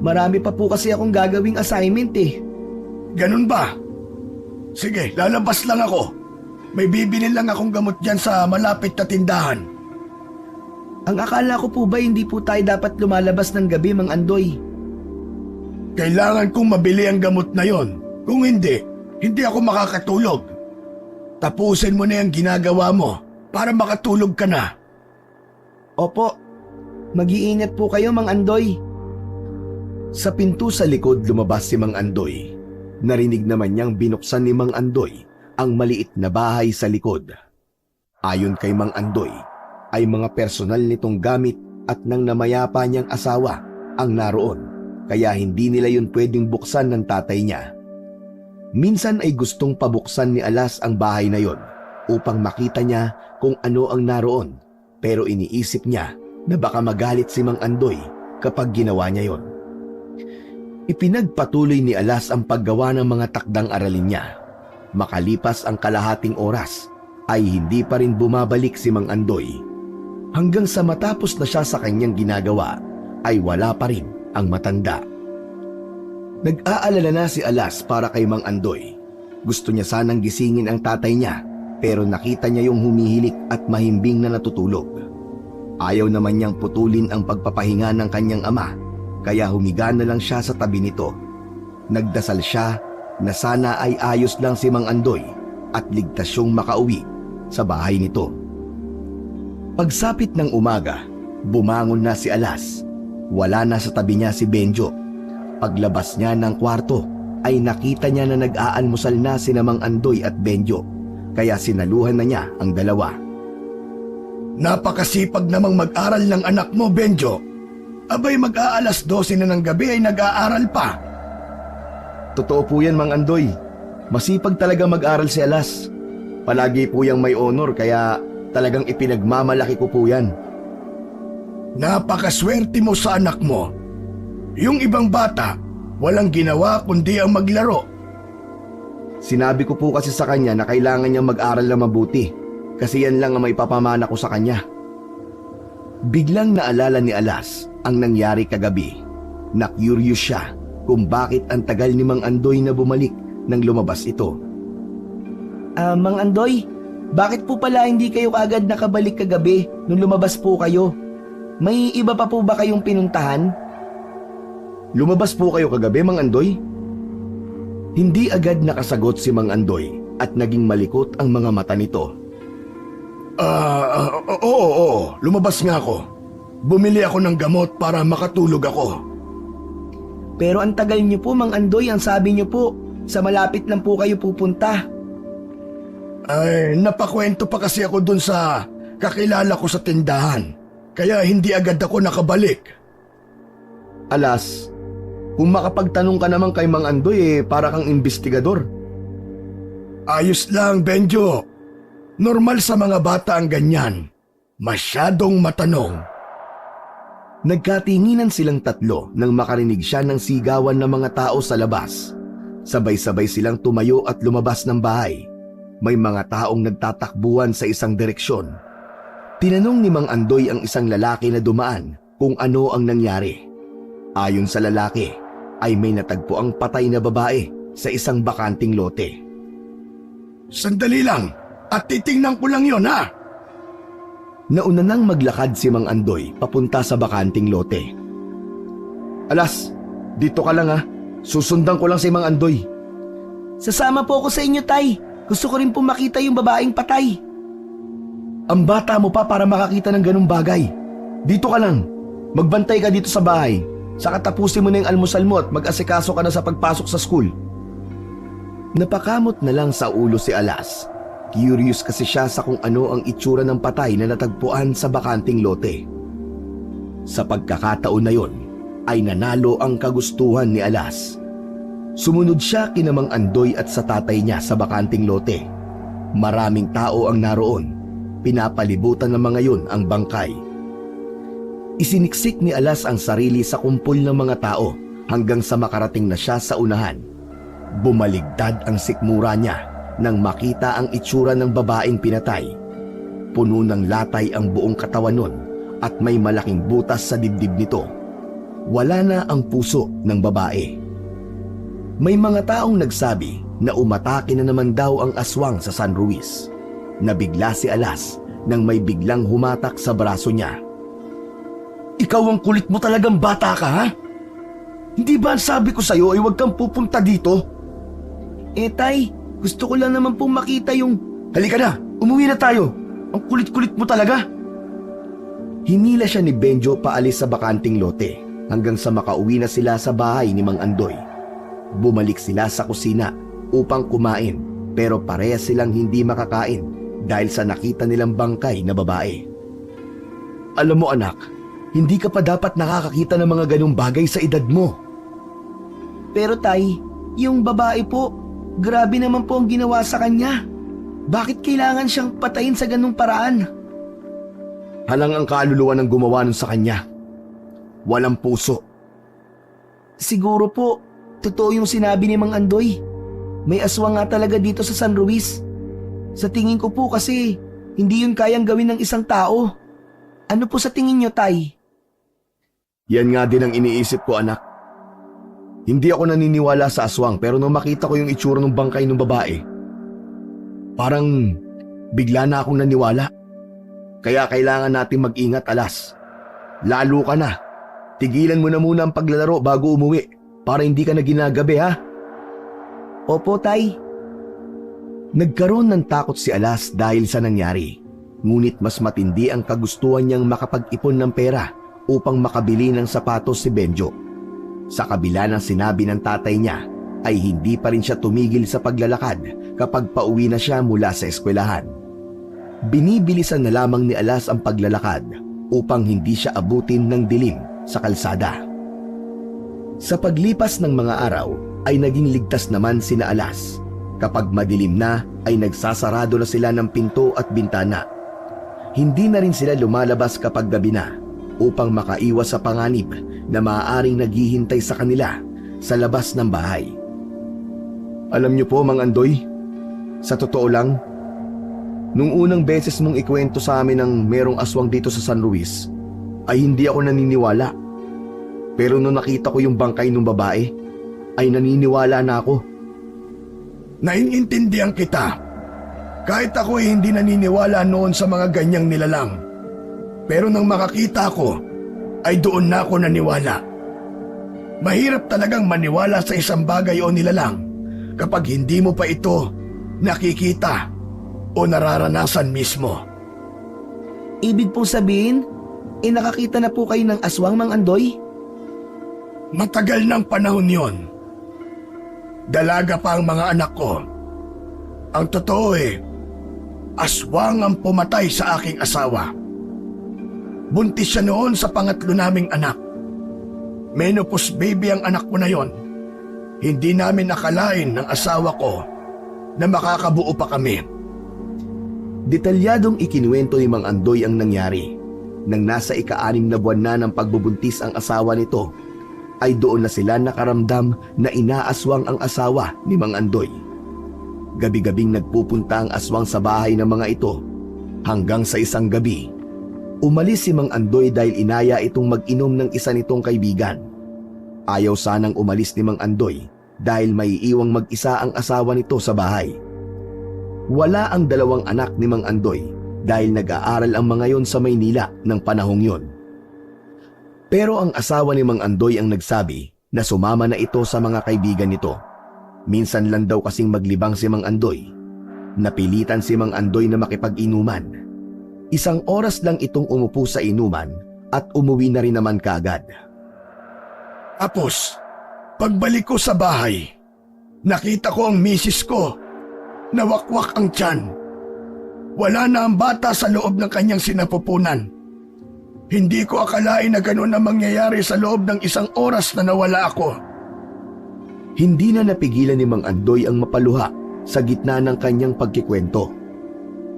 Marami pa po kasi akong gagawing assignment eh. Ganun ba? Sige, lalabas lang ako. May bibili lang akong gamot dyan sa malapit na tindahan. Ang akala ko po ba hindi po tayo dapat lumalabas ng gabi, Mang Andoy? Kailangan kong mabili ang gamot na yon. Kung hindi, hindi ako makakatulog. Tapusin mo na yung ginagawa mo para makatulog ka na. Opo, mag-iingat po kayo, Mang Andoy. Sa pinto sa likod lumabas si Mang Andoy. Narinig naman niyang binuksan ni Mang Andoy ang maliit na bahay sa likod. Ayon kay Mang Andoy, ay mga personal nitong gamit at ng namayapa niyang asawa ang naroon, kaya hindi nila yun pwedeng buksan ng tatay niya. Minsan ay gustong pabuksan ni Alas ang bahay na yon upang makita niya kung ano ang naroon, pero iniisip niya na baka magalit si Mang Andoy kapag ginawa niya yon. Ipinagpatuloy ni Alas ang paggawa ng mga takdang aralin niya. Makalipas ang kalahating oras, ay hindi pa rin bumabalik si Mang Andoy. Hanggang sa matapos na siya sa kanyang ginagawa, ay wala pa rin ang matanda. Nag-aalala na si Alas para kay Mang Andoy. Gusto niya sanang gisingin ang tatay niya, pero nakita niya yung humihilik at mahimbing na natutulog. Ayaw naman niyang putulin ang pagpapahinga ng kanyang ama, kaya humiga na lang siya sa tabi nito. Nagdasal siya na sana ay ayos lang si Mang Andoy at ligtas siyang makauwi sa bahay nito. Pagsapit ng umaga, bumangon na si Alas. Wala na sa tabi niya si Benjo. Paglabas niya ng kwarto, ay nakita niya na nag-aalmusal na sina Mang Andoy at Benjo, kaya sinaluhan na niya ang dalawa. Napakasipag namang mag-aral ng anak mo, Benjo. Abay, mag-aalas 12 na ng gabi ay nag-aaral pa. Totoo po yan, Mang Andoy. Masipag talaga mag-aral si Alas. Palagi po yang may honor kaya talagang ipinagmamalaki ko po yan. Napakaswerte mo sa anak mo. Yung ibang bata, walang ginawa kundi ang maglaro. Sinabi ko po kasi sa kanya na kailangan niya mag-aral na mabuti kasi yan lang ang maipapamana ko sa kanya. Biglang naalala ni Alas ang nangyari kagabi. Na-curious siya kung bakit ang tagal ni Mang Andoy na bumalik nang lumabas ito. Mang Andoy, bakit po pala hindi kayo agad nakabalik kagabi nung lumabas po kayo? May iba pa po ba kayong pinuntahan? Lumabas po kayo kagabi, Mang Andoy? Hindi agad nakasagot si Mang Andoy at naging malikot ang mga mata nito. Oo, lumabas nga ako. Bumili ako ng gamot para makatulog ako. Pero ang tagal niyo po, Mang Andoy, ang sabi niyo po, sa malapit lang po kayo pupunta. Ay, napakwento pa kasi ako dun sa kakilala ko sa tindahan. Kaya hindi agad ako nakabalik. Alas, kung makapagtanong ka naman kay Mang Andoy para kang investigador. Ayos lang, Benjo. Normal sa mga bata ang ganyan. Masyadong matanong. Nagkatinginan silang tatlo nang makarinig siya ng sigawan ng mga tao sa labas. Sabay-sabay silang tumayo at lumabas ng bahay. May mga taong nagtatakbuhan sa isang direksyon. Tinanong ni Mang Andoy ang isang lalaki na dumaan kung ano ang nangyari. Ayon sa lalaki, ay may natagpo ang patay na babae sa isang bakanting lote. Sandali lang, at titingnan ko lang yon, ha? Nauna nang maglakad si Mang Andoy papunta sa bakanting lote. Alas, dito ka lang ha. Susundan ko lang si Mang Andoy. Sasama po ako sa inyo, Tay. Gusto ko rin po makita yung babaeng patay. Ang bata mo pa para makakita ng ganung bagay. Dito ka lang. Magbantay ka dito sa bahay. Saka tapusin mo na yung almusal mo at mag-asikaso ka na sa pagpasok sa school. Napakamot na lang sa ulo si Alas. Curious kasi siya sa kung ano ang itsura ng patay na natagpuan sa bakanting lote. Sa pagkakataon na yon, ay nanalo ang kagustuhan ni Alas. Sumunod siya kina Mang Andoy at sa tatay niya sa bakanting lote. Maraming tao ang naroon. Pinapalibutan ng mga yun ang bangkay. Isiniksik ni Alas ang sarili sa kumpol ng mga tao hanggang sa makarating na siya sa unahan. Bumaligtad ang sikmura niya nang makita ang itsura ng babaeng pinatay. Puno ng latay ang buong katawan nun at may malaking butas sa dibdib nito. Wala na ang puso ng babae. May mga taong nagsabi na umatake na naman daw ang aswang sa San Luis. Nabigla si Alas nang may biglang humatak sa braso niya. Ikaw ang kulit mo talagang bata ka, ha? Hindi ba ang sabi ko sa'yo ay huwag kang pupunta dito? Tay, gusto ko lang naman pong makita yung... Halika na, umuwi na tayo. Ang kulit-kulit mo talaga. Hinila siya ni Benjo paalis sa bakanting lote hanggang sa makauwi na sila sa bahay ni Mang Andoy. Bumalik sila sa kusina upang kumain pero parehas silang hindi makakain dahil sa nakita nilang bangkay na babae. Alam mo anak, hindi ka pa dapat nakakakita ng mga ganong bagay sa edad mo. Pero Tay, yung babae po, grabe naman po ang ginawa sa kanya. Bakit kailangan siyang patayin sa ganung paraan? Halang ang kaluluwa ng gumawa nun sa kanya. Walang puso. Siguro po, totoo yung sinabi ni Mang Andoy. May aswang nga talaga dito sa San Luis. Sa tingin ko po kasi, hindi yun kayang gawin ng isang tao. Ano po sa tingin nyo, Tay? Yan nga din ang iniisip ko anak. Hindi ako naniniwala sa aswang pero nung makita ko yung itsura ng bangkay ng babae, parang bigla na akong naniwala. Kaya kailangan natin mag-ingat Alas. Lalo ka na. Tigilan mo na muna ang paglalaro bago umuwi para hindi ka na ginagabi ha. Opo, Tay. Nagkaroon ng takot si Alas dahil sa nangyari. Ngunit mas matindi ang kagustuhan niyang makapag-ipon ng pera upang makabili ng sapatos si Benjo. Sa kabila ng sinabi ng tatay niya, ay hindi pa rin siya tumigil sa paglalakad kapag pauwi na siya mula sa eskwelahan. Binibilisan na lamang ni Alas ang paglalakad upang hindi siya abutin ng dilim sa kalsada. Sa paglipas ng mga araw ay naging ligtas naman sina Alas. Kapag madilim na ay nagsasarado na sila ng pinto at bintana. Hindi na rin sila lumalabas kapag gabi na upang makaiwas sa panganib na maaaring naghihintay sa kanila sa labas ng bahay. Alam niyo po Mang Andoy, sa totoo lang, nung unang beses mong ikwento sa amin ng merong aswang dito sa San Luis, ay hindi ako naniniwala. Pero nung nakita ko yung bangkay ng babae, ay naniniwala na ako. Naiintindihan kita. Kahit ako ay hindi naniniwala noon sa mga ganyang nilalang. Pero nang makakita ko, ay doon na ako naniwala. Mahirap talagang maniwala sa isang bagay o nilalang kapag hindi mo pa ito nakikita o nararanasan mismo. Ibig pong sabihin, nakakita na po kayo ng aswang, Mang Andoy? Matagal ng panahon yon. Dalaga pa ang mga anak ko. Ang totoo aswang ang pumatay sa aking asawa. Buntis siya noon sa pangatlo naming anak. Menopause baby ang anak ko na yon. Hindi namin akalain ng asawa ko na makakabuo pa kami. Detalyadong ikinuwento ni Mang Andoy ang nangyari. Nang nasa ika-6 na buwan na ng pagbubuntis ang asawa nito, ay doon na sila nakaramdam na inaaswang ang asawa ni Mang Andoy. Gabi-gabing nagpupunta ang aswang sa bahay ng mga ito. Hanggang sa isang gabi, umalis si Mang Andoy dahil inaya itong mag-inom ng isa nitong kaibigan. Ayaw sanang umalis ni Mang Andoy dahil may iwang mag-isa ang asawa nito sa bahay. Wala ang 2 anak ni Mang Andoy dahil nag-aaral ang mga yon sa Maynila ng panahong yon. Pero ang asawa ni Mang Andoy ang nagsabi na sumama na ito sa mga kaibigan nito. Minsan lang daw kasing maglibang si Mang Andoy. Napilitan si Mang Andoy na makipag-inuman. 1 oras lang itong umupo sa inuman at umuwi na rin naman kaagad. Tapos, pagbalik ko sa bahay, nakita ko ang misis ko. Nawakwak ang tiyan. Wala na ang bata sa loob ng kanyang sinapupunan. Hindi ko akalain na gano'n na mangyayari sa loob ng 1 oras na nawala ako. Hindi na napigilan ni Mang Andoy ang mapaluha sa gitna ng kanyang pagkikwento.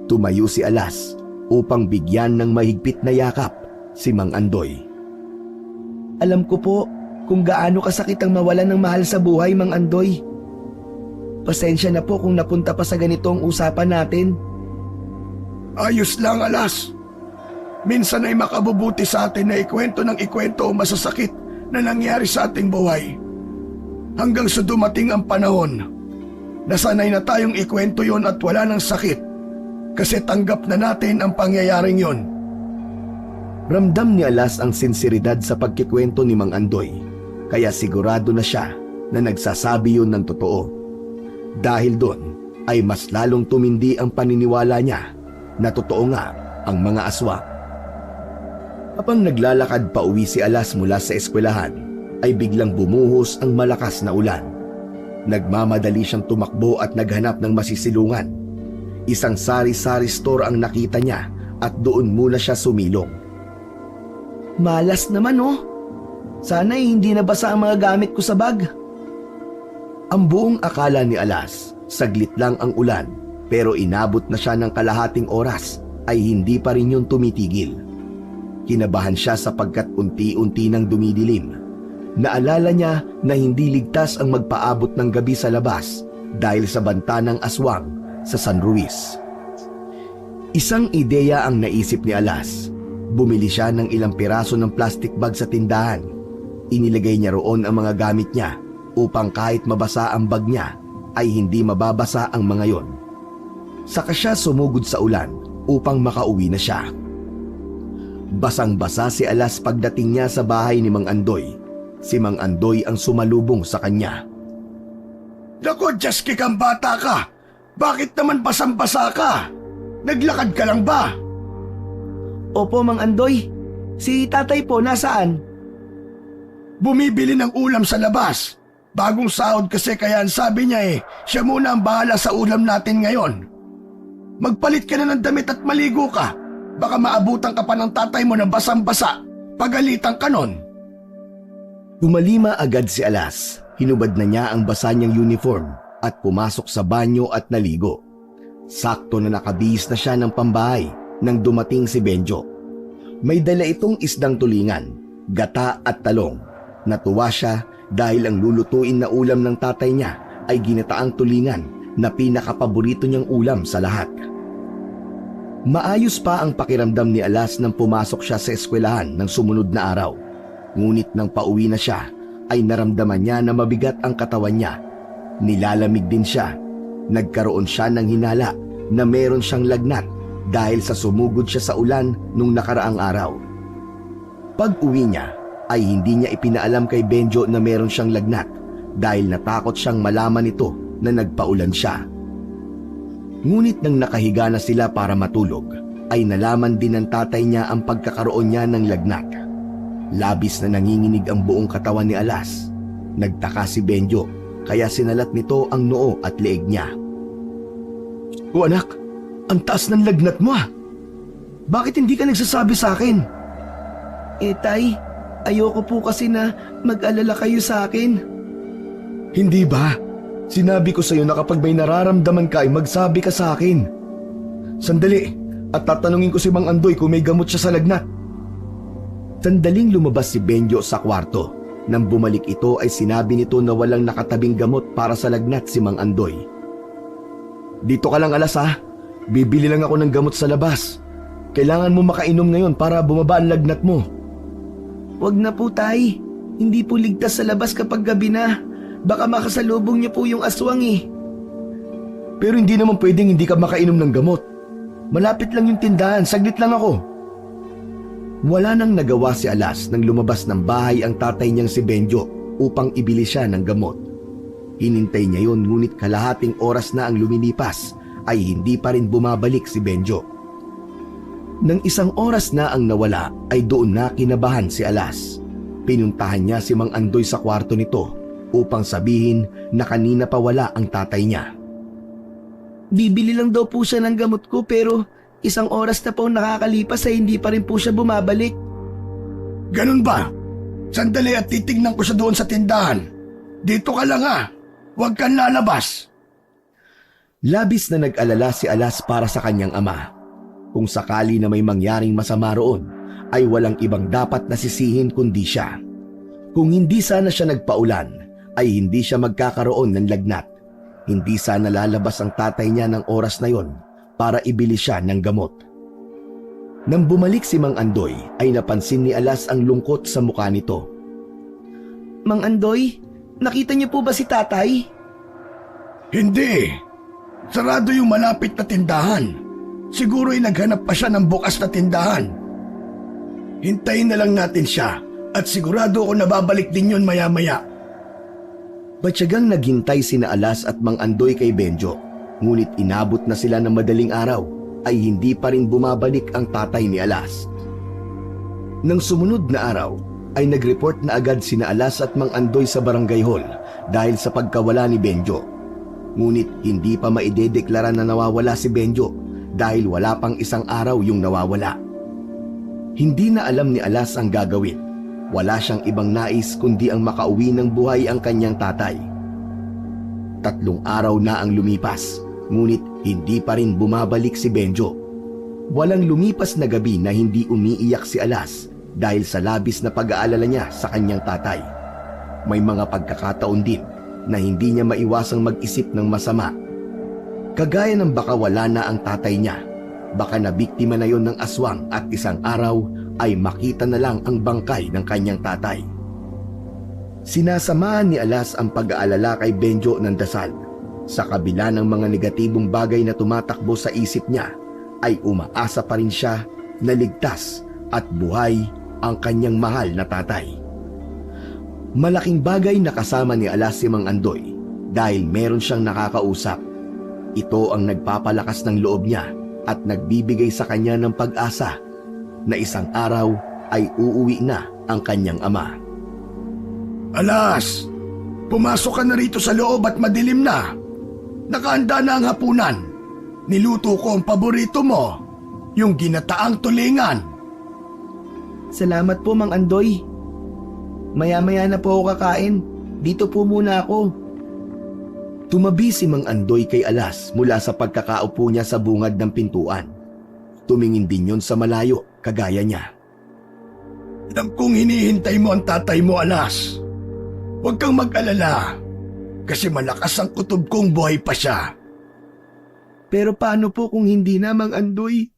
Tumayo si Alas upang bigyan ng mahigpit na yakap si Mang Andoy. Alam ko po kung gaano kasakit ang mawalan ng mahal sa buhay, Mang Andoy. Pasensya na po kung napunta pa sa ganitong usapan natin. Ayos lang, Alas. Minsan ay makabubuti sa atin na ikwento ng ikwento o masasakit na nangyari sa ating buhay. Hanggang sa dumating ang panahon, nasanay na tayong ikwento yon at wala ng sakit kasi tanggap na natin ang pangyayaring yon. Ramdam ni Alas ang sinseridad sa pagkikwento ni Mang Andoy, kaya sigurado na siya na nagsasabi yun ng totoo. Dahil doon ay mas lalong tumindi ang paniniwala niya na totoo nga ang mga aswang. Habang naglalakad pa uwi si Alas mula sa eskwelahan, ay biglang bumuhos ang malakas na ulan. Nagmamadali siyang tumakbo at naghanap ng masisilungan. Isang sari-sari store ang nakita niya at doon muna siya sumilong. Malas naman Sana'y hindi nabasa ang mga gamit ko sa bag. Ang buong akala ni Alas, saglit lang ang ulan, pero inabot na siya ng kalahating oras ay hindi pa rin yun tumitigil. Kinabahan siya sapagkat unti-unti nang dumidilim. Naalala niya na hindi ligtas ang magpaabot ng gabi sa labas dahil sa banta ng aswang sa San Ruiz. Isang ideya ang naisip ni Alas. Bumili siya ng ilang piraso ng plastic bag sa tindahan. Inilagay niya roon ang mga gamit niya upang kahit mabasa ang bag niya ay hindi mababasa ang mga yon. Saka siya sumugod sa ulan upang makauwi na siya. Basang-basa si Alas pagdating niya sa bahay ni Mang Andoy. Si Mang Andoy ang sumalubong sa kanya. Naku, Jaski kang bata ka! Bakit naman basang-basa ka? Naglakad ka lang ba? Opo, Mang Andoy. Si tatay po nasaan? Bumibili ng ulam sa labas. Bagong sahod kasi kaya ang sabi niya siya muna ang bahala sa ulam natin ngayon. Magpalit ka na ng damit at maligo ka. Baka maabutan ka pa ng tatay mo na basang-basa. Pagalitan ka nun. Tumalima agad si Alas. Hinubad na niya ang basa niyang uniform at pumasok sa banyo at naligo. Sakto na nakabihis na siya ng pambahay nang dumating si Benjo. May dala itong isdang tulingan, gata at talong. Natuwa siya dahil ang lulutuin na ulam ng tatay niya ay ginataang tulingan na pinakapaborito niyang ulam sa lahat. Maayos pa ang pakiramdam ni Alas nang pumasok siya sa eskwelahan ng sumunod na araw. Ngunit nang pauwi na siya, ay naramdaman niya na mabigat ang katawan niya. Nilalamig din siya. Nagkaroon siya ng hinala na meron siyang lagnat dahil sa sumugod siya sa ulan nung nakaraang araw. Pag uwi niya, ay hindi niya ipinaalam kay Benjo na meron siyang lagnat dahil natakot siyang malaman nito na nagpaulan siya. Ngunit nang nakahiga na sila para matulog, ay nalaman din ng tatay niya ang pagkakaroon niya ng lagnat. Labis na nanginginig ang buong katawan ni Alas. Nagtaka si Benjo kaya sinalat nito ang noo at leeg niya. O anak, ang taas ng lagnat mo ah. Bakit hindi ka nagsasabi sa akin? Tay, ayoko po kasi na mag-alala kayo sa akin. Hindi ba? Sinabi ko sa'yo na kapag may nararamdaman ka ay magsabi ka sa akin. Sandali, at tatanungin ko si Mang Andoy kung may gamot siya sa lagnat. Sandaling lumabas si Benjo sa kwarto. Nang bumalik ito ay sinabi nito na walang nakatabing gamot para sa lagnat si Mang Andoy. Dito ka lang Alas ha. Bibili lang ako ng gamot sa labas. Kailangan mo makainom ngayon para bumaba ang lagnat mo. Wag na po tay. Hindi po ligtas sa labas kapag gabi na. Baka makasalubong niyo po yung aswang eh. Pero hindi naman pwedeng hindi ka makainom ng gamot. Malapit lang yung tindahan, saglit lang ako. Wala nang nagawa si Alas nang lumabas ng bahay ang tatay niyang si Benjo upang ibili siya ng gamot. Hinintay niya yun ngunit kalahating oras na ang lumilipas ay hindi pa rin bumabalik si Benjo. Nang isang oras na ang nawala ay doon na kinabahan si Alas. Pinuntahan niya si Mang Andoy sa kwarto nito upang sabihin na kanina pa wala ang tatay niya. Bibili lang daw po siya ng gamot ko pero isang oras na po nakakalipas ay hindi pa rin po siya bumabalik. Ganun ba? Sandali at titignan ko siya doon sa tindahan. Dito ka lang ha. Huwag kang lalabas. Labis na nag-alala si Alas para sa kanyang ama. Kung sakali na may mangyaring masama roon, ay walang ibang dapat nasisihin kundi siya. Kung hindi sana siya nagpaulan, ay hindi siya magkakaroon ng lagnat. Hindi sana lalabas ang tatay niya ng oras na yon para ibili siya ng gamot. Nang bumalik si Mang Andoy, ay napansin ni Alas ang lungkot sa mukha nito. Mang Andoy, nakita niyo po ba si tatay? Hindi. Sarado yung malapit na tindahan. Siguro'y naghanap pa siya ng bukas na tindahan. Hintayin na lang natin siya at sigurado ako nababalik din yun maya-maya. Batyagang naghintay sina Alas at Mang Andoy kay Benjo, ngunit inabot na sila ng madaling araw ay hindi pa rin bumabalik ang tatay ni Alas. Nang sumunod na araw ay nag-report na agad sina Alas at Mang Andoy sa barangay hall dahil sa pagkawala ni Benjo. Ngunit hindi pa maidedeklara na nawawala si Benjo dahil wala pang isang araw yung nawawala. Hindi na alam ni Alas ang gagawin. Wala siyang ibang nais kundi ang makauwi ng buhay ang kanyang tatay. 3 araw na ang lumipas, ngunit hindi pa rin bumabalik si Benjo. Walang lumipas na gabi na hindi umiiyak si Alas dahil sa labis na pag-aalala niya sa kanyang tatay. May mga pagkakataon din na hindi niya maiwasang mag-isip ng masama. Kagaya ng baka wala na ang tatay niya, baka nabiktima na yon ng aswang at isang araw ay makita na lang ang bangkay ng kanyang tatay. Sinasamahan ni Alas ang pag-aalala kay Benjo ng dasal. Sa kabila ng mga negatibong bagay na tumatakbo sa isip niya, ay umaasa pa rin siya na ligtas at buhay ang kanyang mahal na tatay. Malaking bagay na kasama ni Alas si Mang Andoy dahil meron siyang nakakausap. Ito ang nagpapalakas ng loob niya at nagbibigay sa kanya ng pag-asa na isang araw ay uuwi na ang kanyang ama. Alas, pumasok ka na rito sa loob at madilim na. Nakahanda na ang hapunan. Niluto ko ang paborito mo, yung ginataang tulingan. Salamat po Mang Andoy. Maya-maya na po ako kakain. Dito po muna ako. Tumabi si Mang Andoy kay Alas mula sa pagkakaupo niya sa bungad ng pintuan. Tumingin din yon sa malayo, kagaya niya. Alam kong hinihintay mo ang tatay mo, Alas. Huwag kang mag-alala, kasi malakas ang kutob kong buhay pa siya. Pero paano po kung hindi na, Mang Andoy?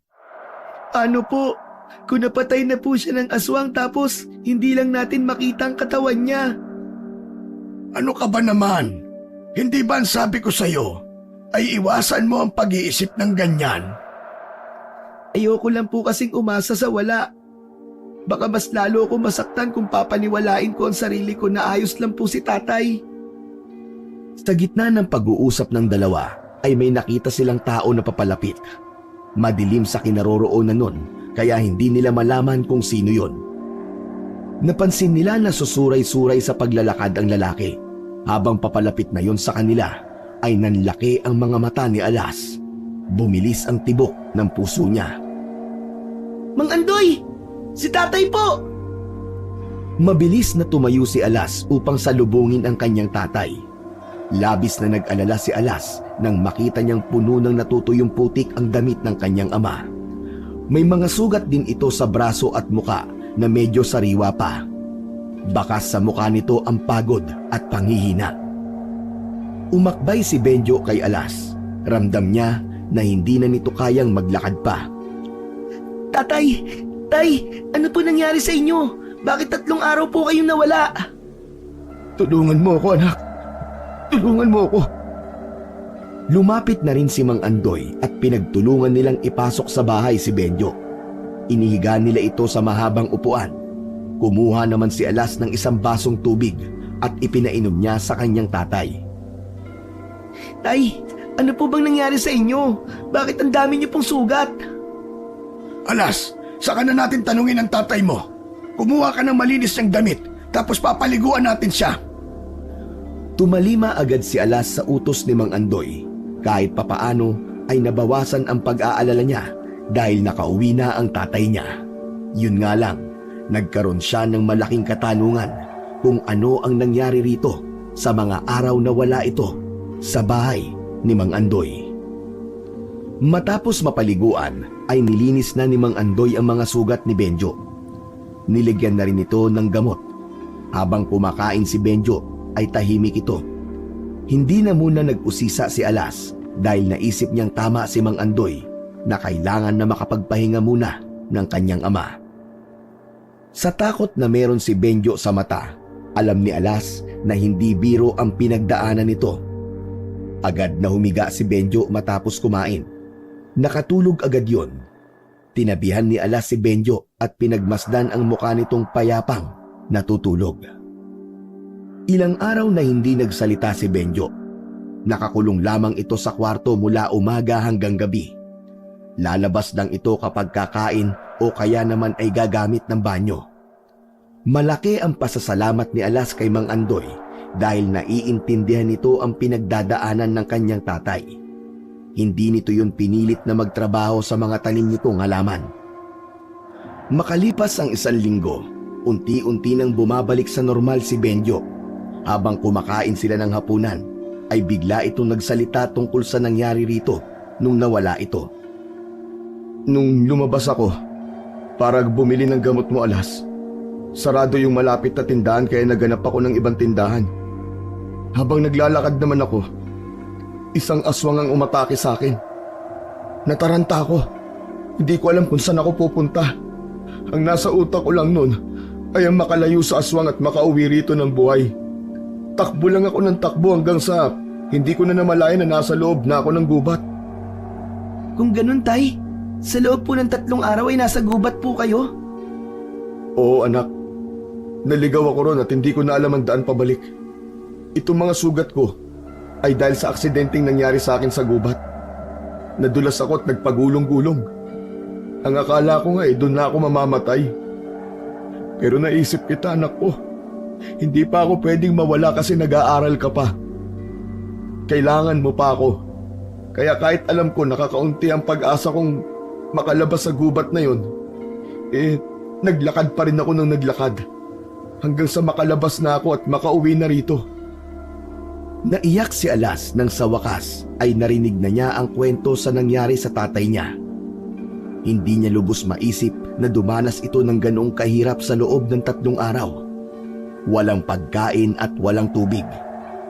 Ano po? Kung napatay na po siya ng aswang tapos hindi lang natin makita ang katawan niya. Ano ka ba naman? Hindi ba ang sabi ko sa'yo ay iwasan mo ang pag-iisip ng ganyan? Ayoko lang po kasing umasa sa wala. Baka mas lalo ako masaktan kung papaniwalain ko ang sarili ko na ayos lang po si tatay. Sa gitna ng pag-uusap ng dalawa ay may nakita silang tao na papalapit. Madilim sa kinaroroonan nun kaya hindi nila malaman kung sino yon. Napansin nila na susuray-suray sa paglalakad ang lalaki. Habang papalapit na yon sa kanila ay nanlaki ang mga mata ni Alas. Bumilis ang tibok ng puso niya. Mang Andoy! Si tatay po! Mabilis na tumayo si Alas upang salubungin ang kanyang tatay. Labis na nag-alala si Alas nang makita niyang puno ng natutuyong putik ang damit ng kanyang ama. May mga sugat din ito sa braso at muka na medyo sariwa pa. Bakas sa mukha nito ang pagod at panghihina. Umakbay si Benjo kay Alas. Ramdam niya na hindi na nito kayang maglakad pa. Tatay! Tay! Ano po nangyari sa inyo? Bakit 3 araw po kayong nawala? Tulungan mo ako, anak. Tulungan mo ako. Lumapit na rin si Mang Andoy at pinagtulungan nilang ipasok sa bahay si Benjo. Inihiga nila ito sa mahabang upuan. Kumuha naman si Alas ng isang basong tubig at ipinainom niya sa kanyang tatay. Tay, ano po bang nangyari sa inyo? Bakit ang dami niyo pong sugat? Alas, saka na natin tanungin ang tatay mo. Kumuha ka ng malinis niyang damit, tapos papaliguan natin siya. Tumalima agad si Alas sa utos ni Mang Andoy. Kahit papaano ay nabawasan ang pag-aalala niya dahil nakauwi na ang tatay niya. Yun nga lang, nagkaroon siya ng malaking katanungan kung ano ang nangyari rito sa mga araw na wala ito sa bahay ni Mang Andoy. Matapos mapaliguan ay nilinis na ni Mang Andoy ang mga sugat ni Benjo. Niligyan na rin ito ng gamot. Habang kumakain si Benjo ay tahimik ito. Hindi na muna nag-usisa si Alas dahil naisip niyang tama si Mang Andoy na kailangan na makapagpahinga muna ng kanyang ama. Sa takot na meron si Benjo sa mata, alam ni Alas na hindi biro ang pinagdaanan nito. Agad na humiga si Benjo matapos kumain. Nakatulog agad yon. Tinabihan ni Alas si Benjo at pinagmasdan ang mukha nitong payapang natutulog. Ilang araw na hindi nagsalita si Benjo. Nakakulong lamang ito sa kwarto mula umaga hanggang gabi. Lalabas lang ito kapag kakain o kaya naman ay gagamit ng banyo. Malaki ang pasasalamat ni Alas kay Mang Andoy dahil naiintindihan nito ang pinagdadaanan ng kanyang tatay. Hindi nito yun pinilit na magtrabaho sa mga tanim nitong halaman. Makalipas ang 1 linggo, unti-unti nang bumabalik sa normal si Benjo. Habang kumakain sila ng hapunan, ay bigla itong nagsalita tungkol sa nangyari rito nung nawala ito. Nung lumabas ako, para bumili ng gamot mo, Alas, sarado yung malapit na tindahan kaya naganap ako ng ibang tindahan. Habang naglalakad naman ako, isang aswang ang umatake sa akin. Nataranta ako. Hindi ko alam kung saan ako pupunta. Ang nasa utak ko lang nun ay ang makalayo sa aswang at makauwi rito ng buhay. Takbo lang ako ng takbo hanggang sa hindi ko na namalayan na nasa loob na ako ng gubat. Kung ganun, tay, sa loob po ng 3 araw ay nasa gubat po kayo? Oo, anak. Naligaw ako ron at hindi ko na alam ang daan pabalik. Itong mga sugat ko ay dahil sa aksidenteng nangyari sa akin sa gubat. Nadulas ako at nagpagulong-gulong. Ang akala ko nga doon na ako mamamatay. Pero naisip kita, anak ko. Hindi pa ako pwedeng mawala kasi nag-aaral ka pa. Kailangan mo pa ako. Kaya kahit alam ko nakakaunti ang pag-asa kong makalabas sa gubat na yon, naglakad pa rin ako ng naglakad. Hanggang sa makalabas na ako at makauwi na rito. Naiyak si Alas nang sa wakas ay narinig na niya ang kwento sa nangyari sa tatay niya. Hindi niya lubos maisip na dumanas ito ng ganoong kahirap sa loob ng 3 araw. Walang pagkain at walang tubig.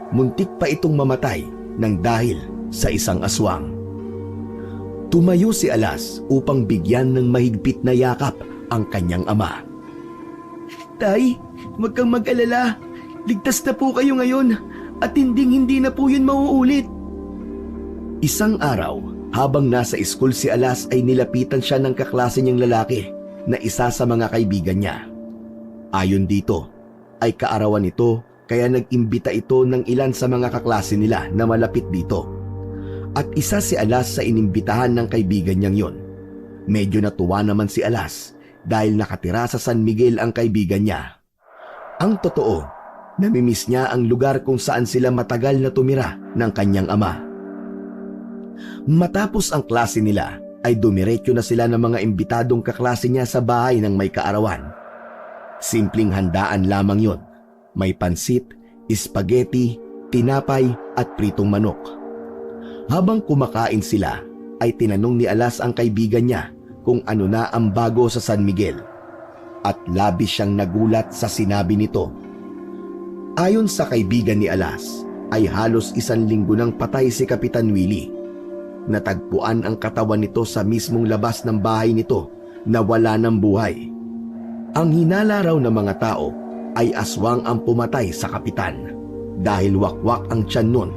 Muntik pa itong mamatay nang dahil sa isang aswang. Tumayo si Alas upang bigyan ng mahigpit na yakap ang kanyang ama. Tay, huwag kang mag-alala. Ligtas na po kayo ngayon at hindi na po yun mauulit. Isang araw, habang nasa school si Alas ay nilapitan siya ng kaklase niyang lalaki na isa sa mga kaibigan niya. Ayon dito, ay kaarawan nito kaya nag-imbita ito ng ilan sa mga kaklase nila na malapit dito. At isa si Alas sa inimbitahan ng kaibigan niyang yon. Medyo natuwa naman si Alas dahil nakatira sa San Miguel ang kaibigan niya. Ang totoo, namimiss niya ang lugar kung saan sila matagal na tumira ng kanyang ama. Matapos ang klase nila, ay dumiretso na sila ng mga imbitadong kaklase niya sa bahay ng may kaarawan. Simpleng handaan lamang yon. May pansit, spaghetti, tinapay at pritong manok. Habang kumakain sila, ay tinanong ni Alas ang kaibigan niya kung ano na ang bago sa San Miguel. At labis siyang nagulat sa sinabi nito. Ayon sa kaibigan ni Alas, ay halos 1 linggo nang patay si Kapitan Willie. Natagpuan ang katawan nito sa mismong labas ng bahay nito na wala ng buhay. Ang hinala raw ng mga tao ay aswang ang pumatay sa kapitan dahil wakwak ang tiyan nun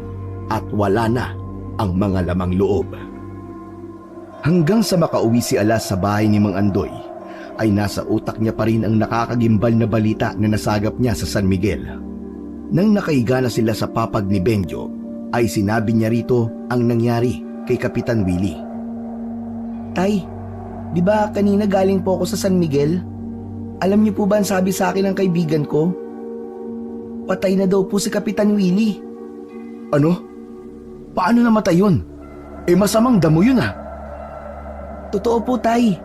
at wala na ang mga lamang loob. Hanggang sa makauwi si Alas sa bahay ni Mang Andoy, ay nasa utak niya pa rin ang nakakagimbal na balita na nasagap niya sa San Miguel. Nang nakaiga na sila sa papag ni Benjo, ay sinabi niya rito ang nangyari kay Kapitan Willie. Tay, di ba kanina galing po ako sa San Miguel? Alam niyo po ba ang sabi sa akin ng kaibigan ko? Patay na daw po si Kapitan Willie. Ano? Paano namatay yun? Masamang damo yun ah. Totoo po, Tay.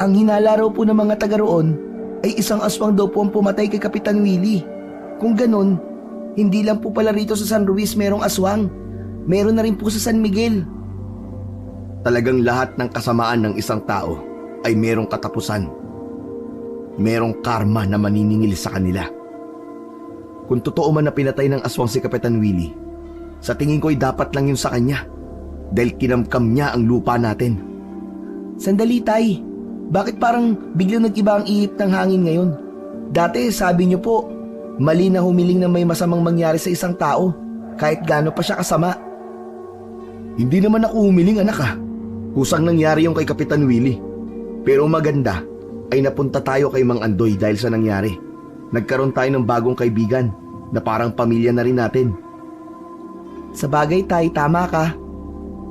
Ang hinala raw po ng mga taga roon ay isang aswang daw po ang pumatay kay Kapitan Willie. Kung ganun, hindi lang po pala rito sa San Luis merong aswang. Meron na rin po sa San Miguel. Talagang lahat ng kasamaan ng isang tao ay merong katapusan. Merong karma na maniningil sa kanila. Kung totoo man na pinatay ng aswang si Kapitan Willie, sa tingin ko'y dapat lang yun sa kanya dahil kinamkam niya ang lupa natin. Sandali, Tay. Bakit parang biglang nag-iba ang ihip ng hangin ngayon? Dati sabi niyo po, mali na humiling na may masamang mangyari sa isang tao kahit gaano pa siya kasama. Hindi naman ako humiling, anak ah. Kusang nangyari yung kay Kapitan Willie. Pero maganda ay napunta tayo kay Mang Andoy dahil sa nangyari. Nagkaroon tayo ng bagong kaibigan na parang pamilya na rin natin. Sa bagay, Tay, tama ka.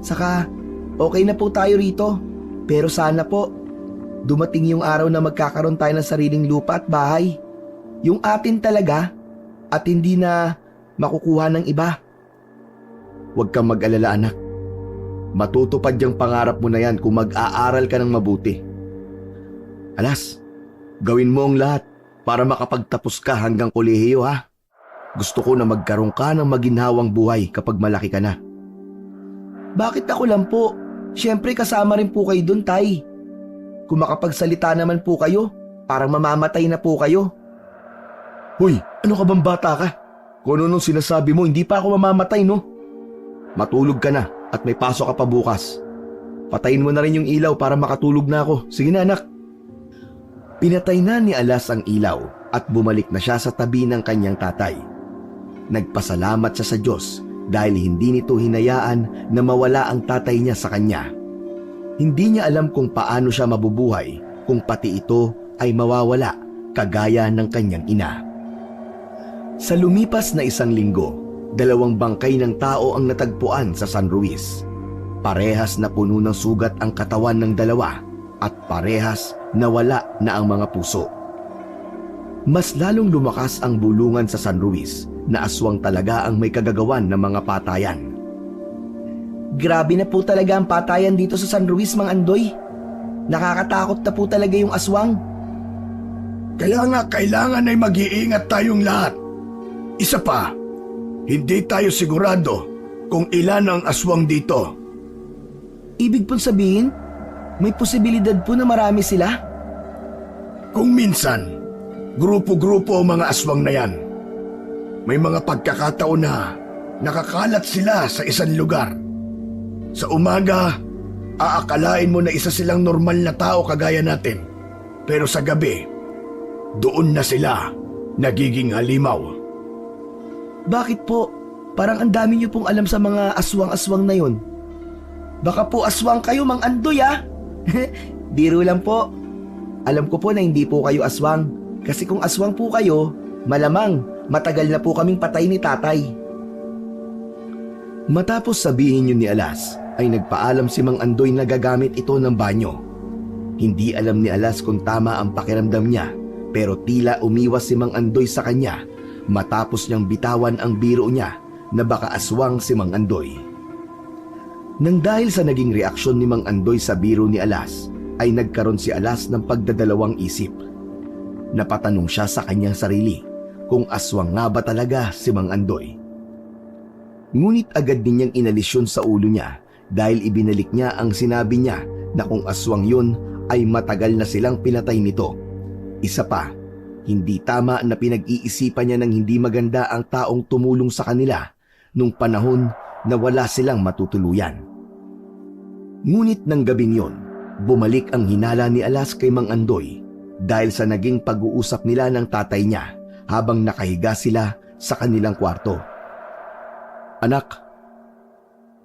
Saka, okay na po tayo rito. Pero sana po, dumating yung araw na magkakaroon tayo ng sariling lupa at bahay. Yung atin talaga at hindi na makukuha ng iba. Huwag kang mag-alala, anak. Matutupad yung pangarap mo na yan kung mag-aaral ka ng mabuti. Alas, gawin mo ang lahat para makapagtapos ka hanggang kolehiyo ha. Gusto ko na magkaroon ka ng maginhawang buhay kapag malaki ka na. Bakit ako lang po? Siyempre kasama rin po kayo dun, Tay. Kung makapagsalita naman po kayo, parang mamamatay na po kayo. Hoy, ano ka bang bata ka? Kung ano nung sinasabi mo, hindi pa ako mamamatay, no? Matulog ka na at may pasok ka pa bukas. Patayin mo na rin yung ilaw para makatulog na ako. Sige na, anak. Pinatay na ni Alas ang ilaw at bumalik na siya sa tabi ng kanyang tatay. Nagpasalamat siya sa Diyos dahil hindi nito hinayaan na mawala ang tatay niya sa kanya. Hindi niya alam kung paano siya mabubuhay kung pati ito ay mawawala kagaya ng kanyang ina. Sa lumipas na 1 linggo, 2 bangkay ng tao ang natagpuan sa San Luis. Parehas na puno ng sugat ang katawan ng dalawa at parehas na wala na ang mga puso. Mas lalong lumakas ang bulungan sa San Luis na aswang talaga ang may kagagawan ng mga patayan. Grabe na po talaga ang patayan dito sa San Luis, Mang Andoy. Nakakatakot na po talaga yung aswang. Kaya nga kailangan ay mag-iingat tayong lahat. Isa pa, hindi tayo sigurado kung ilan ang aswang dito. Ibig pong sabihin, may posibilidad po na marami sila? Kung minsan, grupo-grupo ang mga aswang na yan. May mga pagkakataon na nakakalat sila sa isang lugar. Sa umaga, aakalain mo na isa silang normal na tao kagaya natin. Pero sa gabi, doon na sila nagiging halimaw. Bakit po? Parang ang dami niyo pong alam sa mga aswang-aswang na yon. Baka po aswang kayo, Mang Andoy ah. Biro lang po. Alam ko po na hindi po kayo aswang. Kasi kung aswang po kayo, malamang matagal na po kaming patay ni tatay. Matapos sabihin yun ni Alas, ay nagpaalam si Mang Andoy na gagamit ito ng banyo. Hindi alam ni Alas kung tama ang pakiramdam niya, pero tila umiwas si Mang Andoy sa kanya matapos niyang bitawan ang biro niya na baka aswang si Mang Andoy. Nang dahil sa naging reaksyon ni Mang Andoy sa biro ni Alas, ay nagkaroon si Alas ng pagdadalawang isip. Napatanong siya sa kanyang sarili kung aswang nga ba talaga si Mang Andoy. Ngunit agad din niyang inalis yun sa ulo niya dahil ibinalik niya ang sinabi niya na kung aswang yun ay matagal na silang pinatay nito. Isa pa, hindi tama na pinag-iisipan niya ng hindi maganda ang taong tumulong sa kanila nung panahon na wala silang matutuluyan. Ngunit ng gabing yon, bumalik ang hinala ni Alas kay Mang Andoy dahil sa naging pag-uusap nila ng tatay niya habang nakahiga sila sa kanilang kwarto. Anak,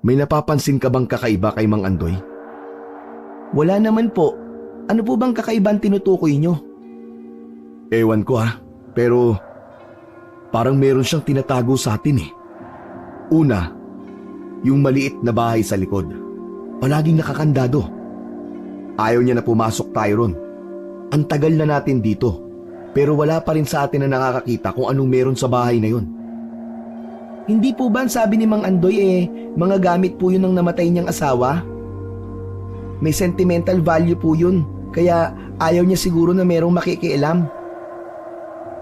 may napapansin ka bang kakaiba kay Mang Andoy? Wala naman po. Ano po bang kakaibang tinutukoy nyo? Ewan ko pero parang meron siyang tinatago sa atin eh. Una, yung maliit na bahay sa likod. Palaging nakakandado. Ayaw niya na pumasok tayo ron. Ang tagal na natin dito, pero wala pa rin sa atin na nakakakita kung anong meron sa bahay na yun. Hindi po ba ang sabi ni Mang Andoy mga gamit po yun ng namatay niyang asawa? May sentimental value po yun, kaya ayaw niya siguro na merong makikialam.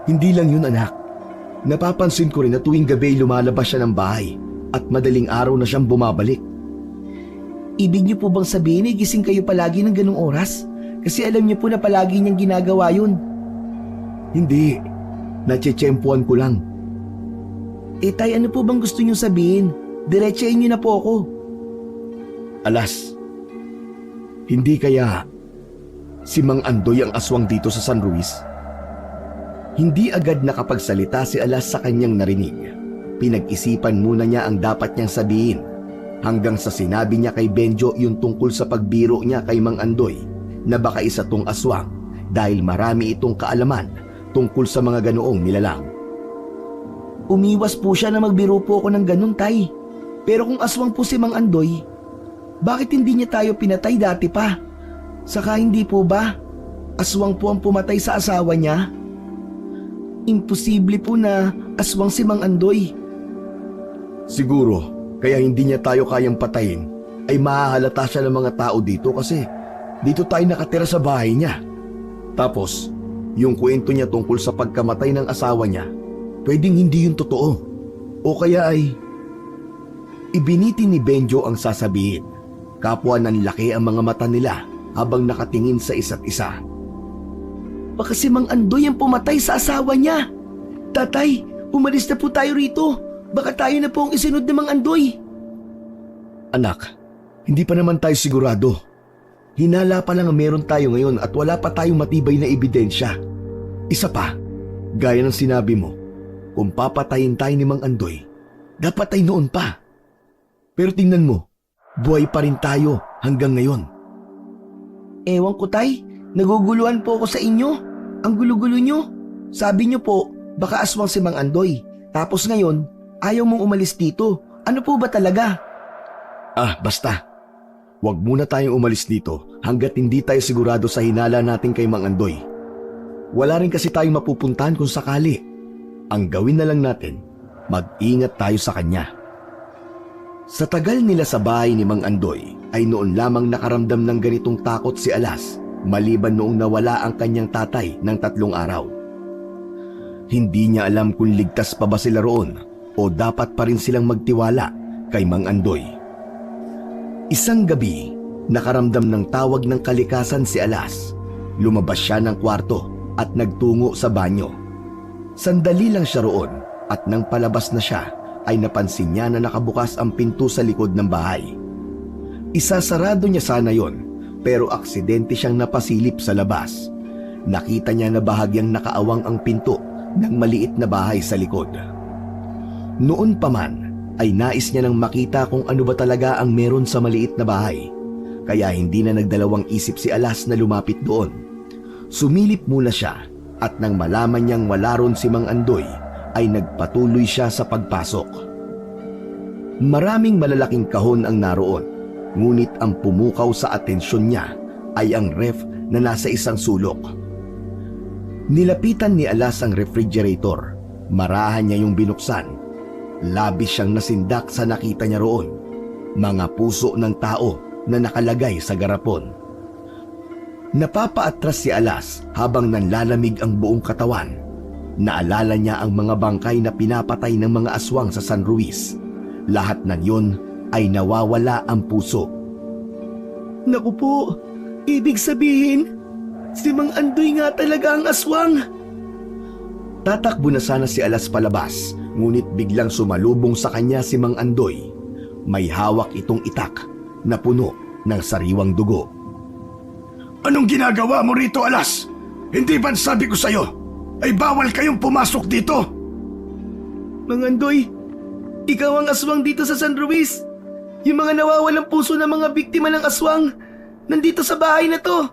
Hindi lang yun anak. Napapansin ko rin na tuwing gabi lumalabas siya ng bahay at madaling araw na siyang bumabalik. Ibig niyo po bang sabihin gising kayo palagi ng ganung oras? Kasi alam niyo po na palagi niyang ginagawa yun. Hindi, natsetsempuan ko lang. Tay, ano po bang gusto niyo sabihin? Diretsahin niyo na po ako. Alas, hindi kaya si Mang Andoy ang aswang dito sa San Luis? Hindi agad nakapagsalita si Alas sa kanyang narinig. Pinag-isipan muna niya ang dapat niyang sabihin hanggang sa sinabi niya kay Benjo yung tungkol sa pagbiro niya kay Mang Andoy na baka isa tong aswang dahil marami itong kaalaman tungkol sa mga ganoong nilalang. Umiwas po siya na magbiro po ako ng ganun, tay. Pero kung aswang po si Mang Andoy, bakit hindi niya tayo pinatay dati pa? Saka hindi po ba aswang po ang pumatay sa asawa niya? Imposible po na aswang si Mang Andoy. Siguro, kaya hindi niya tayo kayang patayin ay mahahalata siya ng mga tao dito kasi dito tayo nakatira sa bahay niya. Tapos, yung kwento niya tungkol sa pagkamatay ng asawa niya, pwedeng hindi yun totoo. O kaya ay ibiniti ni Benjo ang sasabihin. Kapwa ng laki ang mga mata nila habang nakatingin sa isa't isa. Baka si Mang Andoy ang pumatay sa asawa niya. Tatay, umalis na po tayo rito. Baka tayo na po ang isunod ni Mang Andoy. Anak, hindi pa naman tayo sigurado. Hinala pa lang ang meron tayo ngayon at wala pa tayong matibay na ebidensya. Isa pa, gaya ng sinabi mo, kung papatayin tayo ni Mang Andoy, dapat ay noon pa. Pero tingnan mo, buhay pa rin tayo hanggang ngayon. Ewan ko, tay. Naguguluhan po ako sa inyo. Ang gulo-gulo nyo. Sabi nyo po, baka aswang si Mang Andoy. Tapos ngayon, ayaw mong umalis dito. Ano po ba talaga? Basta. Huwag muna tayong umalis dito hanggat hindi tayo sigurado sa hinala natin kay Mang Andoy. Wala rin kasi tayong mapupuntahan kung sakali. Ang gawin na lang natin, mag-ingat tayo sa kanya. Sa tagal nila sa bahay ni Mang Andoy, ay noon lamang nakaramdam ng ganitong takot si Alas, maliban noong nawala ang kanyang tatay ng 3 araw. Hindi niya alam kung ligtas pa ba sila roon o dapat pa rin silang magtiwala kay Mang Andoy. Isang gabi, nakaramdam ng tawag ng kalikasan si Alas. Lumabas siya ng kwarto at nagtungo sa banyo. Sandali lang siya roon at nang palabas na siya ay napansin niya na nakabukas ang pinto sa likod ng bahay. Isasarado niya sana yon, pero aksidente siyang napasilip sa labas. Nakita niya na bahagyang nakaawang ang pinto ng maliit na bahay sa likod. Noon pa man ay nais niya nang makita kung ano ba talaga ang meron sa maliit na bahay, kaya hindi na nagdalawang isip si Alas na lumapit doon. Sumilip muna siya at nang malaman niyang wala ron si Mang Andoy ay nagpatuloy siya sa pagpasok. Maraming malalaking kahon ang naroon, ngunit ang pumukaw sa atensyon niya ay ang ref na nasa isang sulok. Nilapitan ni Alas ang refrigerator. Marahan niya yung binuksan. Labis siyang nasindak sa nakita niya roon. Mga puso ng tao na nakalagay sa garapon. Napapaatras si Alas habang nanlalamig ang buong katawan. Naalala niya ang mga bangkay na pinapatay ng mga aswang sa San Luis. Lahat ng yun ay nawawala ang puso. Naku po, ibig sabihin, si Mang Andoy nga talaga ang aswang. Tatakbo na sana si Alas palabas, ngunit biglang sumalubong sa kanya si Mang Andoy. May hawak itong itak na puno ng sariwang dugo. Anong ginagawa mo rito, Alas? Hindi ba't sabi ko sa'yo ay bawal kayong pumasok dito? Mang Andoy, ikaw ang aswang dito sa San Luis. Yung mga nawawalang puso ng mga biktima ng aswang, nandito sa bahay na to.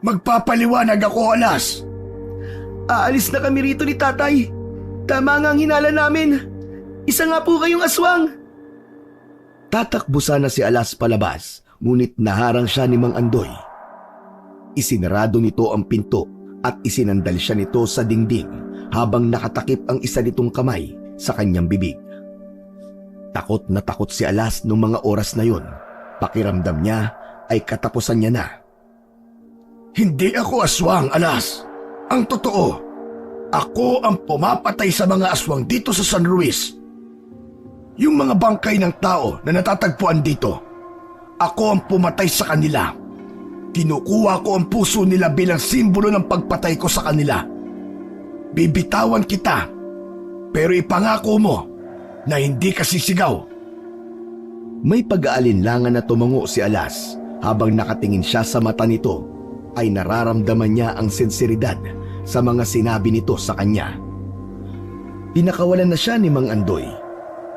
Magpapaliwanag ako, Alas. Aalis na kami rito ni tatay. Tama nga ang hinala namin. Isa nga po kayong aswang. Tatakbo sana si Alas palabas, ngunit naharang siya ni Mang Andoy. Isinarado nito ang pinto at isinandal siya nito sa dingding habang nakatakip ang isa nitong kamay sa kanyang bibig. Takot na takot si Alas nung mga oras na yun. Pakiramdam niya ay katapusan niya na. Hindi ako aswang, Alas. Ang totoo, ako ang pumapatay sa mga aswang dito sa San Luis. Yung mga bangkay ng tao na natatagpuan dito, ako ang pumatay sa kanila. Kinukuha ko ang puso nila bilang simbolo ng pagpatay ko sa kanila. Bibitawan kita, pero ipangako mo na hindi ka sisigaw. May pag-aalinlangan na tumango si Alas. Habang nakatingin siya sa mata nito, ay nararamdaman niya ang sinseridad sa mga sinabi nito sa kanya. Pinakawalan na siya ni Mang Andoy.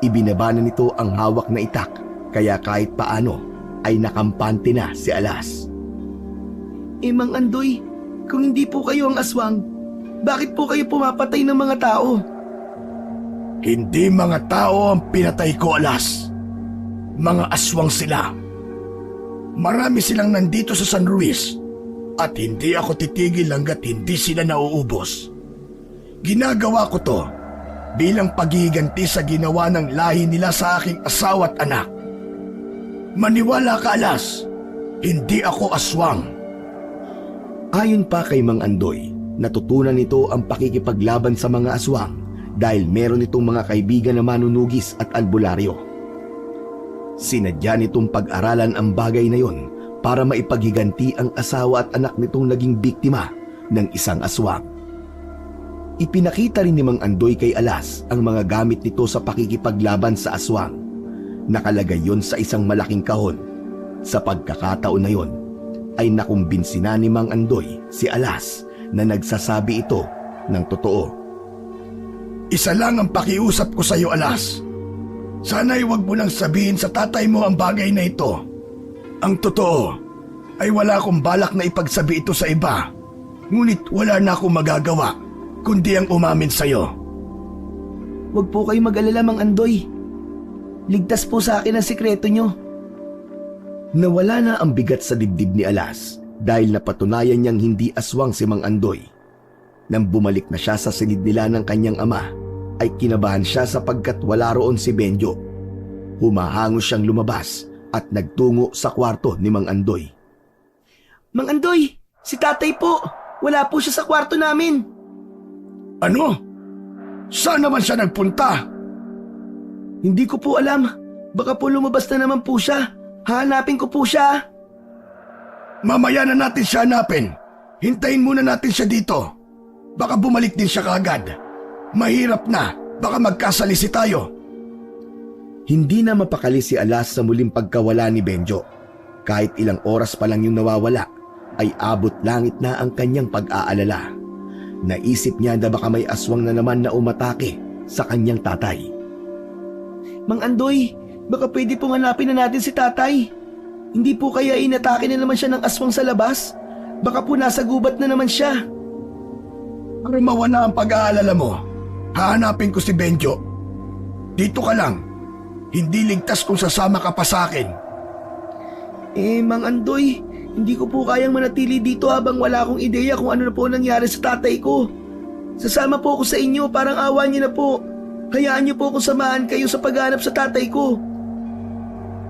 Ibinaba na nito ang hawak na itak, kaya kahit paano ay nakampante na si Alas. Mang Andoy, kung hindi po kayo ang aswang, bakit po kayo pumapatay ng mga tao? Hindi mga tao ang pinatay ko, Alas. Mga aswang sila. Marami silang nandito sa San Luis at hindi ako titigil hanggat hindi sila nauubos. Ginagawa ko to bilang paghihiganti sa ginawa ng lahi nila sa aking asawa at anak. Maniwala ka, Alas, hindi ako aswang. Ayon pa kay Mang Andoy, natutunan nito ang pakikipaglaban sa mga aswang dahil meron itong mga kaibigan na manunugis at albularyo. Sinadya nitong pag-aralan ang bagay na yon para maipaghiganti ang asawa at anak nitong naging biktima ng isang aswang. Ipinakita rin ni Mang Andoy kay Alas ang mga gamit nito sa pakikipaglaban sa aswang. Nakalagay yon sa isang malaking kahon. Sa pagkakataon na yon, ay nakumbinsi na ni Mang Andoy si Alas na nagsasabi ito ng totoo. Isa lang ang pakiusap ko sa iyo, Alas. Sana'y wag mo nang sabihin sa tatay mo ang bagay na ito. Ang totoo ay wala akong balak na ipagsabi ito sa iba. Ngunit wala na akong magagawa kundi ang umamin sa iyo. Huwag po kayo mag-alala, Mang Andoy. Ligtas po sa akin ang sikreto nyo. Nawala na ang bigat sa dibdib ni Alas dahil napatunayan niyang hindi aswang si Mang Andoy. Nang bumalik na siya sa silid nila ng kanyang ama, ay kinabahan siya sapagkat wala roon si Benjo. Humahango siyang lumabas at nagtungo sa kwarto ni Mang Andoy. Mang Andoy, si tatay po. Wala po siya sa kwarto namin. Ano? Saan naman siya nagpunta? Hindi ko po alam. Baka po lumabas na naman po siya. Hahanapin ko po siya. Mamaya na natin siya hanapin. Hintayin muna natin siya dito. Baka bumalik din siya kaagad. Mahirap na. Baka magkasalisi tayo. Hindi na mapakali si Alas sa muling pagkawala ni Benjo. Kahit ilang oras pa lang yung nawawala, ay abot langit na ang kanyang pag-aalala. Naisip niya na baka may aswang na naman na umatake sa kanyang tatay. Mang Andoy, baka pwede pong hanapin na natin si tatay. Hindi po kaya inatake na naman siya ng aswang sa labas? Baka po nasa gubat na naman siya. Para mawala ang pag-aalala mo, hahanapin ko si Benjo. Dito ka lang. Hindi ligtas kung sasama ka pa sa akin. Mang Andoy, hindi ko po kayang manatili dito habang wala akong ideya kung ano na po nangyari sa tatay ko. Sasama po ako sa inyo, parang awa niyo na po. Hayaan niyo po akong samahan kayo sa paghanap sa tatay ko.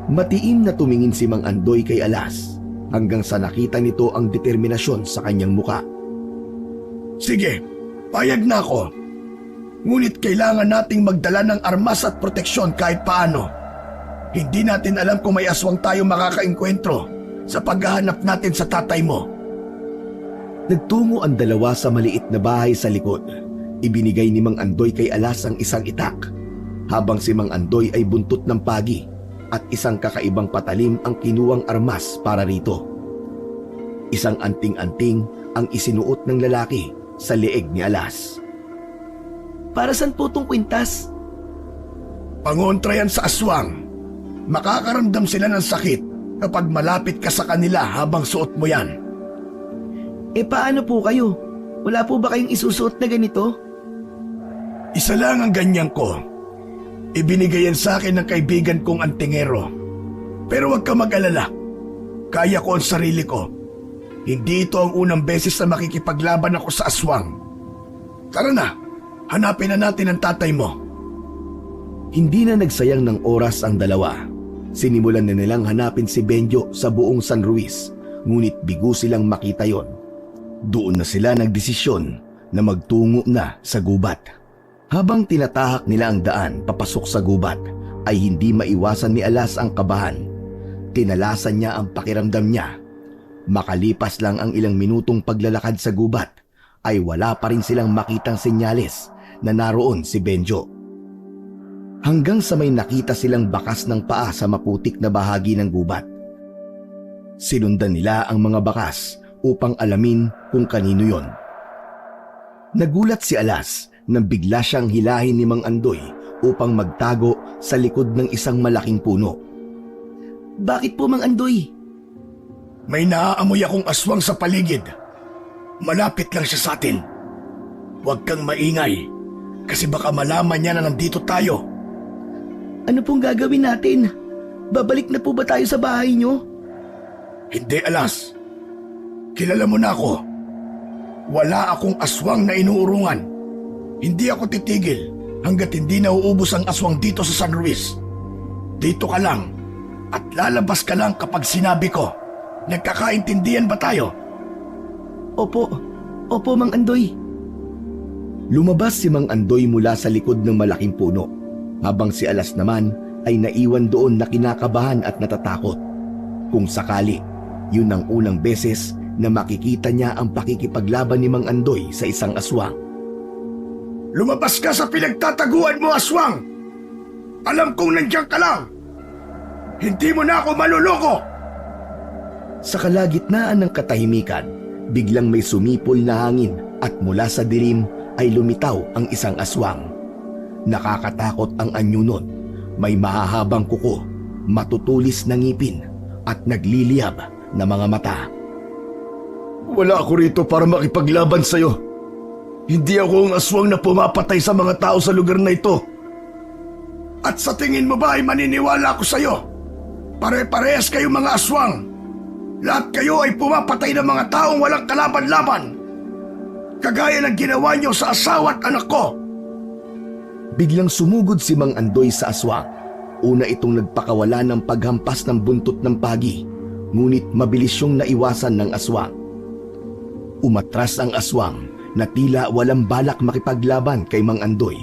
Matiim na tumingin si Mang Andoy kay Alas hanggang sa nakita nito ang determinasyon sa kanyang muka. Sige, payag na ako. Ngunit kailangan nating magdala ng armas at proteksyon kahit paano. Hindi natin alam kung may aswang tayo makakaengkwentro sa paghahanap natin sa tatay mo. Nagtungo ang dalawa sa maliit na bahay sa likod. Ibinigay ni Mang Andoy kay Alas ang isang itak, habang si Mang Andoy ay buntot ng pagi at isang kakaibang patalim ang kinuwang armas para rito. Isang anting-anting ang isinuot ng lalaki sa leeg ni Alas. Para saan po itong kwintas? Pangontra yan sa aswang. Makakaramdam sila ng sakit kapag malapit ka sa kanila habang suot mo yan. Paano po kayo? Wala po ba kayong isusuot na ganito? Isa lang ang ganyan ko. Ibinigay yan sa akin ng kaibigan kong antingero. Pero huwag ka mag-alala. Kaya ko ang sarili ko. Hindi ito ang unang beses na makikipaglaban ako sa aswang. Tara na, hanapin na natin ang tatay mo. Hindi na nagsayang ng oras ang dalawa. Sinimulan na nilang hanapin si Benjo sa buong San Luis, ngunit bigo silang makita yon. Doon na sila nagdesisyon na magtungo na sa gubat. Habang tinatahak nila ang daan papasok sa gubat, ay hindi maiwasan ni Alas ang kabahan. Tinalasan niya ang pakiramdam niya. Makalipas lang ang ilang minutong paglalakad sa gubat, ay wala pa rin silang makitang senyales na naroon si Benjo. Hanggang sa may nakita silang bakas ng paa sa maputik na bahagi ng gubat. Sinundan nila ang mga bakas upang alamin kung kanino yon. Nagulat si Alas nang bigla siyang hilahin ni Mang Andoy upang magtago sa likod ng isang malaking puno. Bakit po, Mang Andoy? May naaamoy akong aswang sa paligid. Malapit lang siya sa atin. Huwag kang maingay kasi baka malaman niya na nandito tayo. Ano pong gagawin natin? Babalik na po ba tayo sa bahay niyo? Hindi, Alas. Kilala mo na ako. Wala akong aswang na inuurungan. Hindi ako titigil hanggat hindi nauubos ang aswang dito sa San Luis. Dito ka lang at lalabas ka lang kapag sinabi ko. Nagkakaintindihan ba tayo? Opo, Mang Andoy. Lumabas si Mang Andoy mula sa likod ng malaking puno, habang si Alas naman ay naiwan doon na kinakabahan at natatakot. Kung sakali, yun ang unang beses na makikita niya ang pakikipaglaban ni Mang Andoy sa isang aswang. Lumabas ka sa pinagtataguan mo, aswang! Alam kong nandiyan ka lang! Hindi mo na ako maluloko! Sa kalagitnaan ng katahimikan, biglang may sumipol na hangin at mula sa dilim ay lumitaw ang isang aswang. Nakakatakot ang anyo nun. May mahahabang kuko, matutulis na ngipin at nagliliyab na mga mata. Wala ako rito para makipaglaban sa'yo. Hindi ako ang aswang na pumapatay sa mga tao sa lugar na ito. At sa tingin mo ba ay maniniwala ako sa'yo? Pare-parehas kayo mga aswang. Lahat kayo ay pumapatay ng mga taong walang kalaban-laban. Kagaya ng ginawa niyo sa asawa at anak ko. Biglang sumugod si Mang Andoy sa aswang. Una itong nagpakawala ng paghampas ng buntot ng pagi, ngunit mabilis siyang naiwasan ng aswang. Umatras ang aswang na tila walang balak makipaglaban kay Mang Andoy.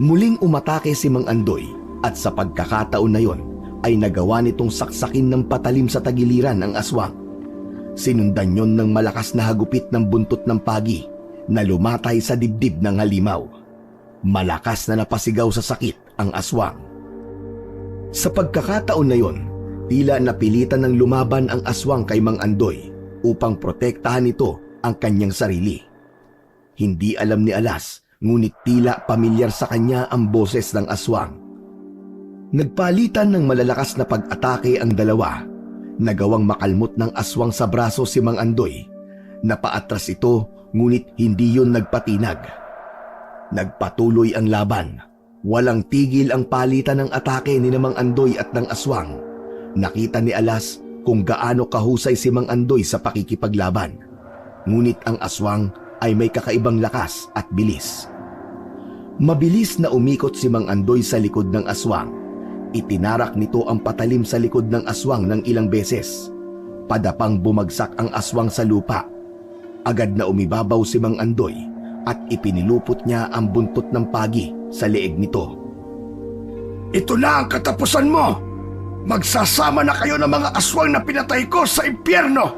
Muling umatake si Mang Andoy at sa pagkakataon na yon ay nagawa nitong saksakin ng patalim sa tagiliran ang aswang. Sinundan yon ng malakas na hagupit ng buntot ng pagi na lumatay sa dibdib ng halimaw. Malakas na napasigaw sa sakit ang aswang. Sa pagkakataon na yon, tila napilitan ng lumaban ang aswang kay Mang Andoy upang protektahan ito ang kanyang sarili. Hindi alam ni Alas, ngunit tila pamilyar sa kanya ang boses ng aswang. Nagpalitan ng malalakas na pag-atake ang dalawa. Nagawang makalmot ng aswang sa braso si Mang Andoy. Napaatras ito ngunit hindi yun nagpatinag. Nagpatuloy ang laban. Walang tigil ang palitan ng atake ni Mang Andoy at ng aswang. Nakita ni Alas kung gaano kahusay si Mang Andoy sa pakikipaglaban. Ngunit ang aswang ay may kakaibang lakas at bilis. Mabilis na umikot si Mang Andoy sa likod ng aswang. Itinarak nito ang patalim sa likod ng aswang ng ilang beses. Padapang bumagsak ang aswang sa lupa. Agad na umibabaw si Mang Andoy at ipinilupot niya ang buntot ng pagi sa leeg nito. Ito na ang katapusan mo! Magsasama na kayo ng mga aswang na pinatay ko sa impyerno!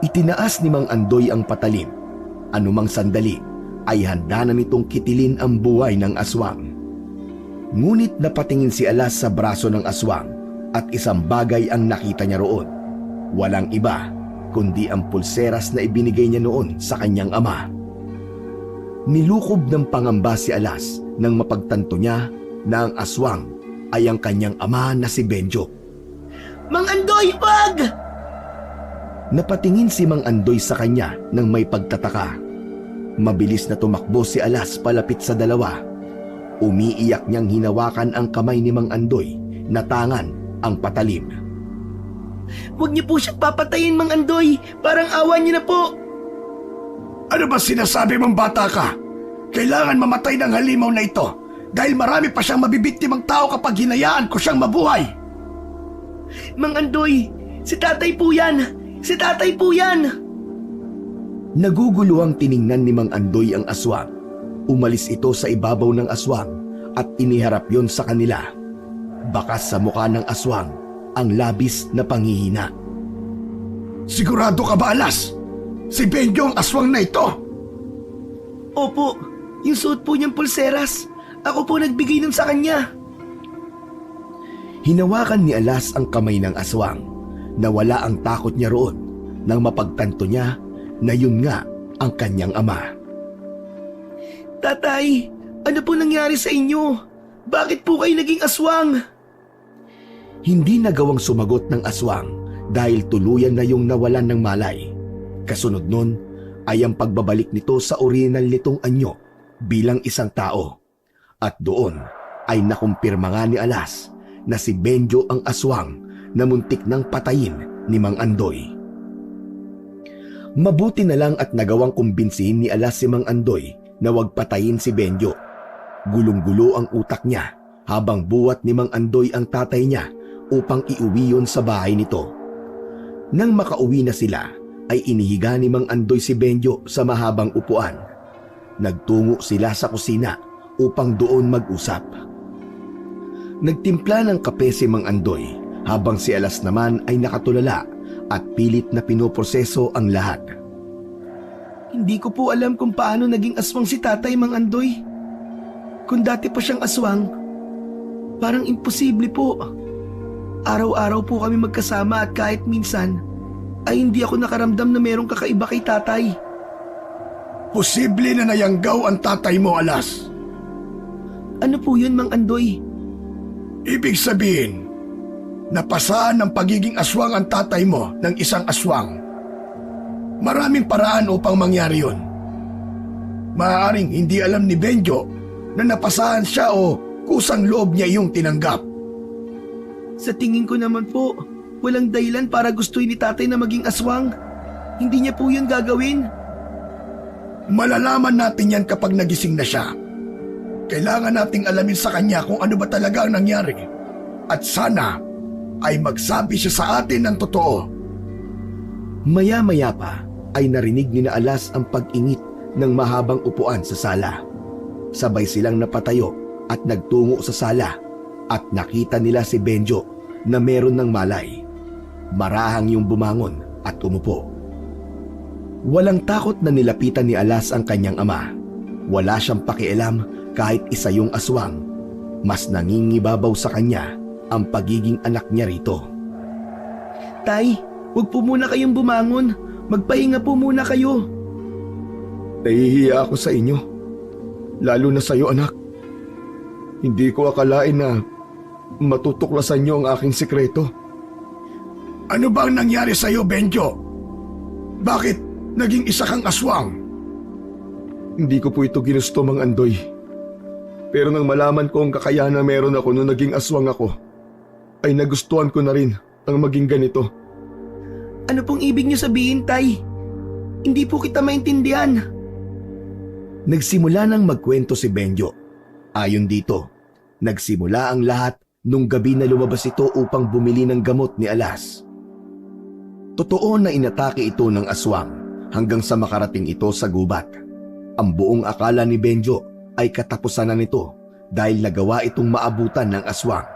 Itinaas ni Mang Andoy ang patalim. Anumang sandali ay handa na nitong kitilin ang buhay ng aswang. Ngunit napatingin si Alas sa braso ng aswang at isang bagay ang nakita niya roon. Walang iba kundi ang pulseras na ibinigay niya noon sa kanyang ama. Nilukob ng pangamba si Alas nang mapagtanto niya na ang aswang ay ang kanyang ama na si Benjo. Mang Andoy, wag! Napatingin si Mang Andoy sa kanya nang may pagtataka. Mabilis na tumakbo si Alas palapit sa dalawa. Umiiyak niyang hinawakan ang kamay ni Mang Andoy na tangan ang patalim. Huwag niyo po siyang papatayin, Mang Andoy. Parang awa niyo na po. Ano ba sinasabi mong bata ka? Kailangan mamatay ng halimaw na ito dahil marami pa siyang mabibiktimang tao kapag hinayaan ko siyang mabuhay. Mang Andoy, si tatay po yan. Si tatay po yan. Naguguluhang tiningnan ni Mang Andoy ang aswang. Umalis ito sa ibabaw ng aswang at iniharap yon sa kanila. Bakas sa mukha ng aswang ang labis na panghihina. Sigurado ka ba, Alas? Si Benjo ang aswang na ito? Opo, yung suot po niyang pulseras. Ako po nagbigay nun sa kanya. Hinawakan ni Alas ang kamay ng aswang. Nawala ang takot niya roon nang mapagtanto niya na yun nga ang kanyang ama. Tatay, ano po nangyari sa inyo? Bakit po kayo naging aswang? Hindi nagawang sumagot ng aswang dahil tuluyan na yung nawalan ng malay. Kasunod nun ay ang pagbabalik nito sa orihinal nitong anyo bilang isang tao. At doon ay nakumpirma nga ni Alas na si Benjo ang aswang na muntik ng patayin ni Mang Andoy. Mabuti na lang at nagawang kumbinsihin ni Alas si Mang Andoy na wag patayin si Benjo. Gulong-gulo ang utak niya habang buwat ni Mang Andoy ang tatay niya upang iuwi yon sa bahay nito. Nang makauwi na sila, ay inihiga ni Mang Andoy si Benjo sa mahabang upuan. Nagtungo sila sa kusina upang doon mag-usap. Nagtimpla ng kape si Mang Andoy habang si Alas naman ay nakatulala at pilit na pinoproseso ang lahat. Hindi ko po alam kung paano naging aswang si tatay, Mang Andoy. Kung dati pa siyang aswang, parang imposible po. Araw-araw po kami magkasama at kahit minsan, ay hindi ako nakaramdam na merong kakaiba kay tatay. Posible na nayanggaw ang tatay mo, Alas. Ano po yun, Mang Andoy? Ibig sabihin, napasaan ng pagiging aswang ang tatay mo ng isang aswang. Maraming paraan upang mangyari yun. Maaaring hindi alam ni Benjo na napasahan siya o kusang loob niya iyong tinanggap. Sa tingin ko naman po, walang dahilan para gustuin ni tatay na maging aswang. Hindi niya po yun gagawin. Malalaman natin yan kapag nagising na siya. Kailangan nating alamin sa kanya kung ano ba talaga ang nangyari. At sana ay magsabi siya sa atin ng totoo. Maya-maya pa ay narinig ni na Alas ang pag-ingit ng mahabang upuan sa sala. Sabay silang napatayo at nagtungo sa sala at nakita nila si Benjo na meron ng malay. Marahang yung bumangon at umupo. Walang takot na nilapitan ni Alas ang kanyang ama. Wala siyang pakialam kahit isa yung aswang. Mas nangingibabaw sa kanya ang pagiging anak niya rito. Tay, huwag po muna kayong bumangon. Magpahinga po muna kayo. Nahihiya ako sa inyo. Lalo na sa iyo, anak. Hindi ko akalain na matutuklasan niyo ang aking sikreto. Ano ba ang nangyari sa'yo, Benjo? Bakit naging isa kang aswang? Hindi ko po ito ginusto, Mang Andoy. Pero nang malaman ko ang kakayahan na meron ako nung naging aswang ako, ay nagustuhan ko na rin ang maging ganito. Ano pong ibig niyo sabihin, Tay? Hindi po kita maintindihan. Nagsimula nang magkwento si Benjo. Ayon dito, nagsimula ang lahat nung gabi na lumabas ito upang bumili ng gamot ni Alas. Totoo na inatake ito ng aswang hanggang sa makarating ito sa gubat. Ang buong akala ni Benjo ay katapusan na nito dahil nagawa itong maabutan ng aswang.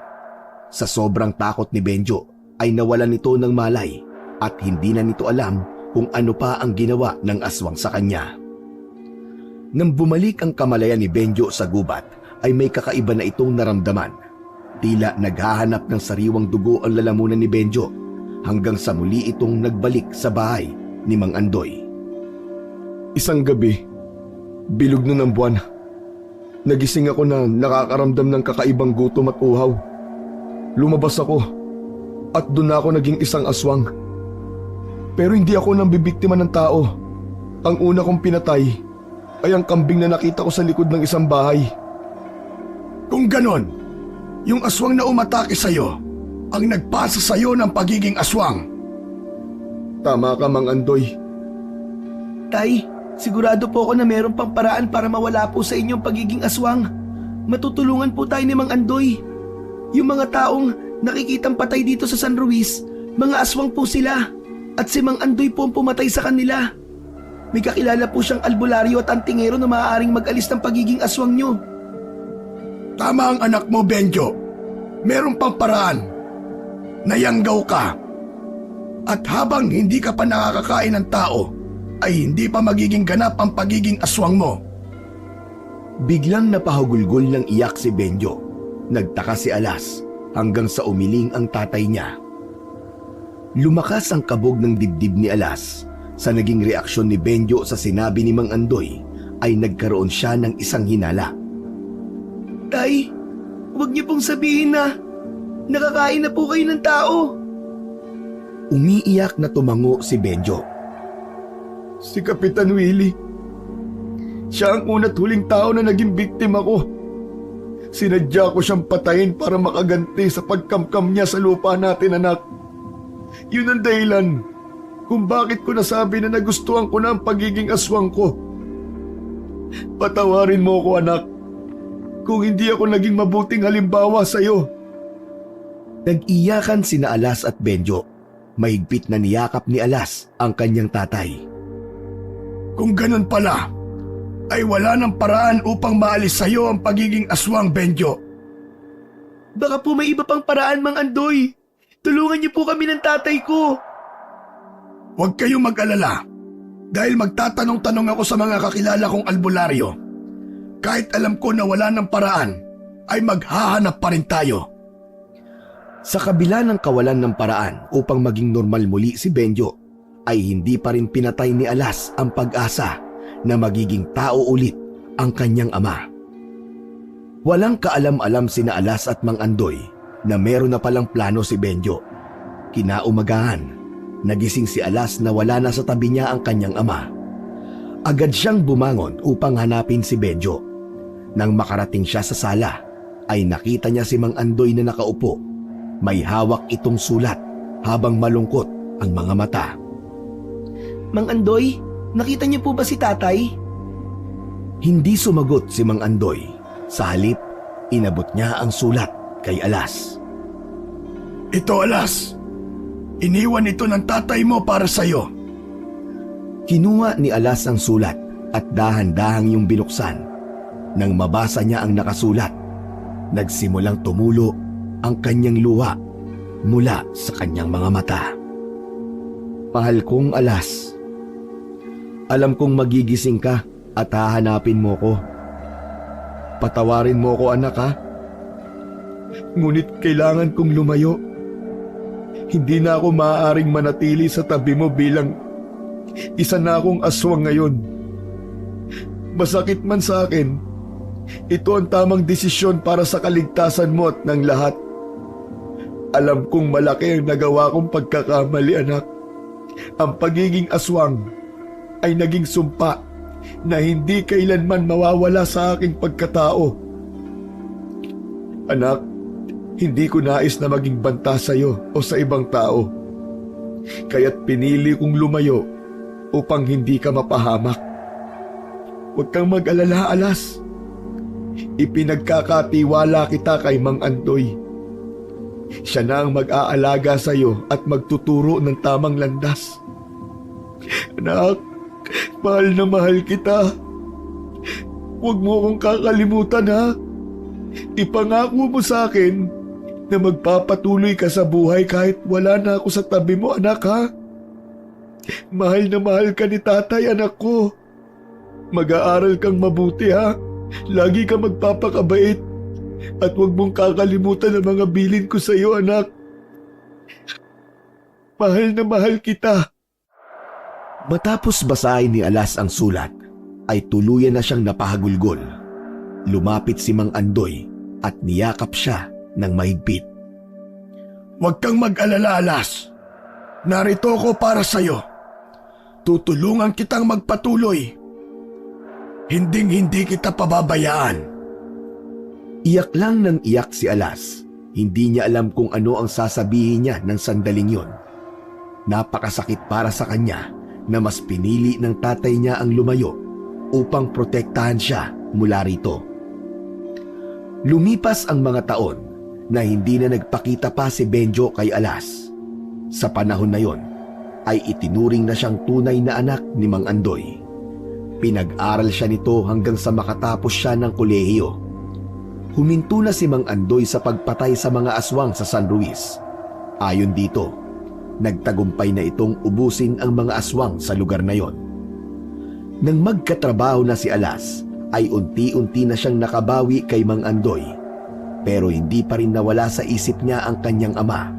Sa sobrang takot ni Benjo ay nawalan ito ng malay at hindi na nito alam kung ano pa ang ginawa ng aswang sa kanya. Nang bumalik ang kamalayan ni Benjo sa gubat ay may kakaiba na itong naramdaman. Tila naghahanap ng sariwang dugo ang lalamunan ni Benjo hanggang sa muli itong nagbalik sa bahay ni Mang Andoy. Isang gabi, bilog na ng buwan, nagising ako na nakakaramdam ng kakaibang gutom at uhaw. Lumabas ako at doon ako naging isang aswang. Pero hindi ako nang bibiktima ng tao. Ang una kong pinatay ay ang kambing na nakita ko sa likod ng isang bahay. Kung ganon, yung aswang na umatake sa'yo ang nagpasa sa'yo ng pagiging aswang. Tama ka, Mang Andoy. Tay, sigurado po ako na meron pang paraan para mawala po sa inyong pagiging aswang. Matutulungan po tayo ni Mang Andoy. Yung mga taong nakikitang patay dito sa San Ruiz, mga aswang po sila. At si Mang Andoy po ang pumatay sa kanila. May kakilala po siyang albularyo at antingero na maaaring mag-alis ng pagiging aswang nyo. Tama ang anak mo, Benjo. Meron pang paraan. Nayanggaw ka. At habang hindi ka pa nakakakain ng tao, ay hindi pa magiging ganap ang pagiging aswang mo. Biglang napahugulgol ng iyak si Benjo. Nagtaka si Alas hanggang sa umiling ang tatay niya. Lumakas ang kabog ng dibdib ni Alas. Sa naging reaksyon ni Benjo sa sinabi ni Mang Andoy, ay nagkaroon siya ng isang hinala. Tay, huwag niyo pong sabihin na nakakain na po kayo ng tao. Umiiyak na tumango si Benjo. Si Kapitan Willie. Siya ang una't huling tao na naging biktima ko. Sinadya ko siyang patayin para makaganti sa pagkamkam niya sa lupa natin, anak. Yun ang dahilan kung bakit ko nasabi na nagustuhan ko na ang pagiging aswang ko. Patawarin mo ko, anak, kung hindi ako naging mabuting halimbawa sa iyo. Nag-iyakan sina Alas at Benjo. Mahigpit na niyakap ni Alas ang kanyang tatay. Kung ganun pala, ay wala ng paraan upang maalis sa iyo ang pagiging aswang, Benjo. Baka po may iba pang paraan, Mang Andoy. Tulungan niyo po kami ng tatay ko. Huwag kayong mag-alala dahil magtatanong-tanong ako sa mga kakilala kong albularyo. Kahit alam ko na wala ng paraan, ay maghahanap pa rin tayo. Sa kabila ng kawalan ng paraan upang maging normal muli si Benjo, ay hindi pa rin pinatay ni Alas ang pag-asa na magiging tao ulit ang kanyang ama. Walang kaalam-alam sina Alas at Mang Andoy na meron na palang plano si Benjo. Kinaumagahan, nagising si Alas na wala na sa tabi niya ang kanyang ama. Agad siyang bumangon upang hanapin si Benjo. Nang makarating siya sa sala, ay nakita niya si Mang Andoy na nakaupo. May hawak itong sulat habang malungkot ang mga mata. Mang Andoy, nakita niyo po ba si tatay? Hindi sumagot si Mang Andoy. Sa halip, inabot niya ang sulat kay Alas. Ito, Alas. Iniwan ito ng tatay mo para sa'yo. Kinuha ni Alas ang sulat at dahan-dahang yung binuksan. Nang mabasa niya ang nakasulat, nagsimulang tumulo ang kanyang luha mula sa kanyang mga mata. Mahal kong Alas, alam kong magigising ka at hahanapin mo ko. Patawarin mo ko, anak, ha? Ngunit kailangan kong lumayo. Hindi na ako maaaring manatili sa tabi mo bilang isa na akong aswang ngayon. Masakit man sa akin, ito ang tamang desisyon para sa kaligtasan mo at ng lahat. Alam kong malaki ang nagawa kong pagkakamali, anak. Ang pagiging aswang ay naging sumpa na hindi kailanman mawawala sa aking pagkatao. Anak, hindi ko nais na maging banta sa iyo o sa ibang tao. Kaya't pinili kong lumayo upang hindi ka mapahamak. Huwag kang mag-alala, Alas. Ipinagkakatiwala kita kay Mang Andoy. Siya na ang mag-aalaga sa iyo at magtuturo ng tamang landas. Anak, mahal na mahal kita. Huwag mo akong kakalimutan, ha? Ipangako mo sa akin na magpapatuloy ka sa buhay kahit wala na ako sa tabi mo, anak, ha? Mahal na mahal ka ni tatay, anak ko. Mag-aaral kang mabuti, ha? Lagi ka magpapakabait. At huwag mong kakalimutan ang mga bilin ko sa iyo, anak. Mahal na mahal kita. Matapos basahin ni Alas ang sulat, ay tuluyan na siyang napahagulgol. Lumapit si Mang Andoy at niyakap siya ng mahigpit. Huwag kang mag-alala, Alas. Narito ko para sa iyo. Tutulungan kitang magpatuloy. Hinding-hindi kita pababayaan. Iyak lang ng iyak si Alas. Hindi niya alam kung ano ang sasabihin niya ng sandaling yon. Napakasakit para sa kanya na mas pinili ng tatay niya ang lumayo upang protektahan siya mula rito. Lumipas ang mga taon na hindi na nagpakita pa si Benjo kay Alas. Sa panahon na yon ay itinuring na siyang tunay na anak ni Mang Andoy. Pinag-aral siya nito hanggang sa makatapos siya ng kolehiyo. Huminto na si Mang Andoy sa pagpatay sa mga aswang sa San Luis. Ayon dito, nagtagumpay na itong ubusin ang mga aswang sa lugar na yon. Nang magkatrabaho na si Alas, ay unti-unti na siyang nakabawi kay Mang Andoy. Pero hindi pa rin nawala sa isip niya ang kanyang ama.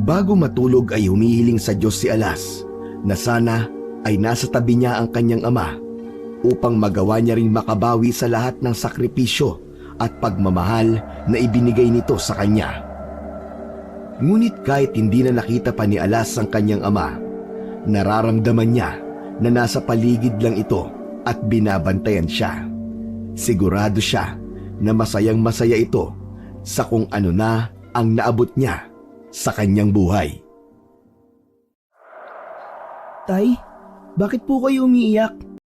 Bago matulog ay humihiling sa Diyos si Alas na sana ay nasa tabi niya ang kanyang ama upang magawa niya ring makabawi sa lahat ng sakripisyo at pagmamahal na ibinigay nito sa kanya. Ngunit kahit hindi na nakita pa ni Alas ang kanyang ama, nararamdaman niya na nasa paligid lang ito at binabantayan siya. Sigurado siya na masayang masaya ito sa kung ano na ang naabot niya sa kanyang buhay. Tay, bakit po kayo umiiyak?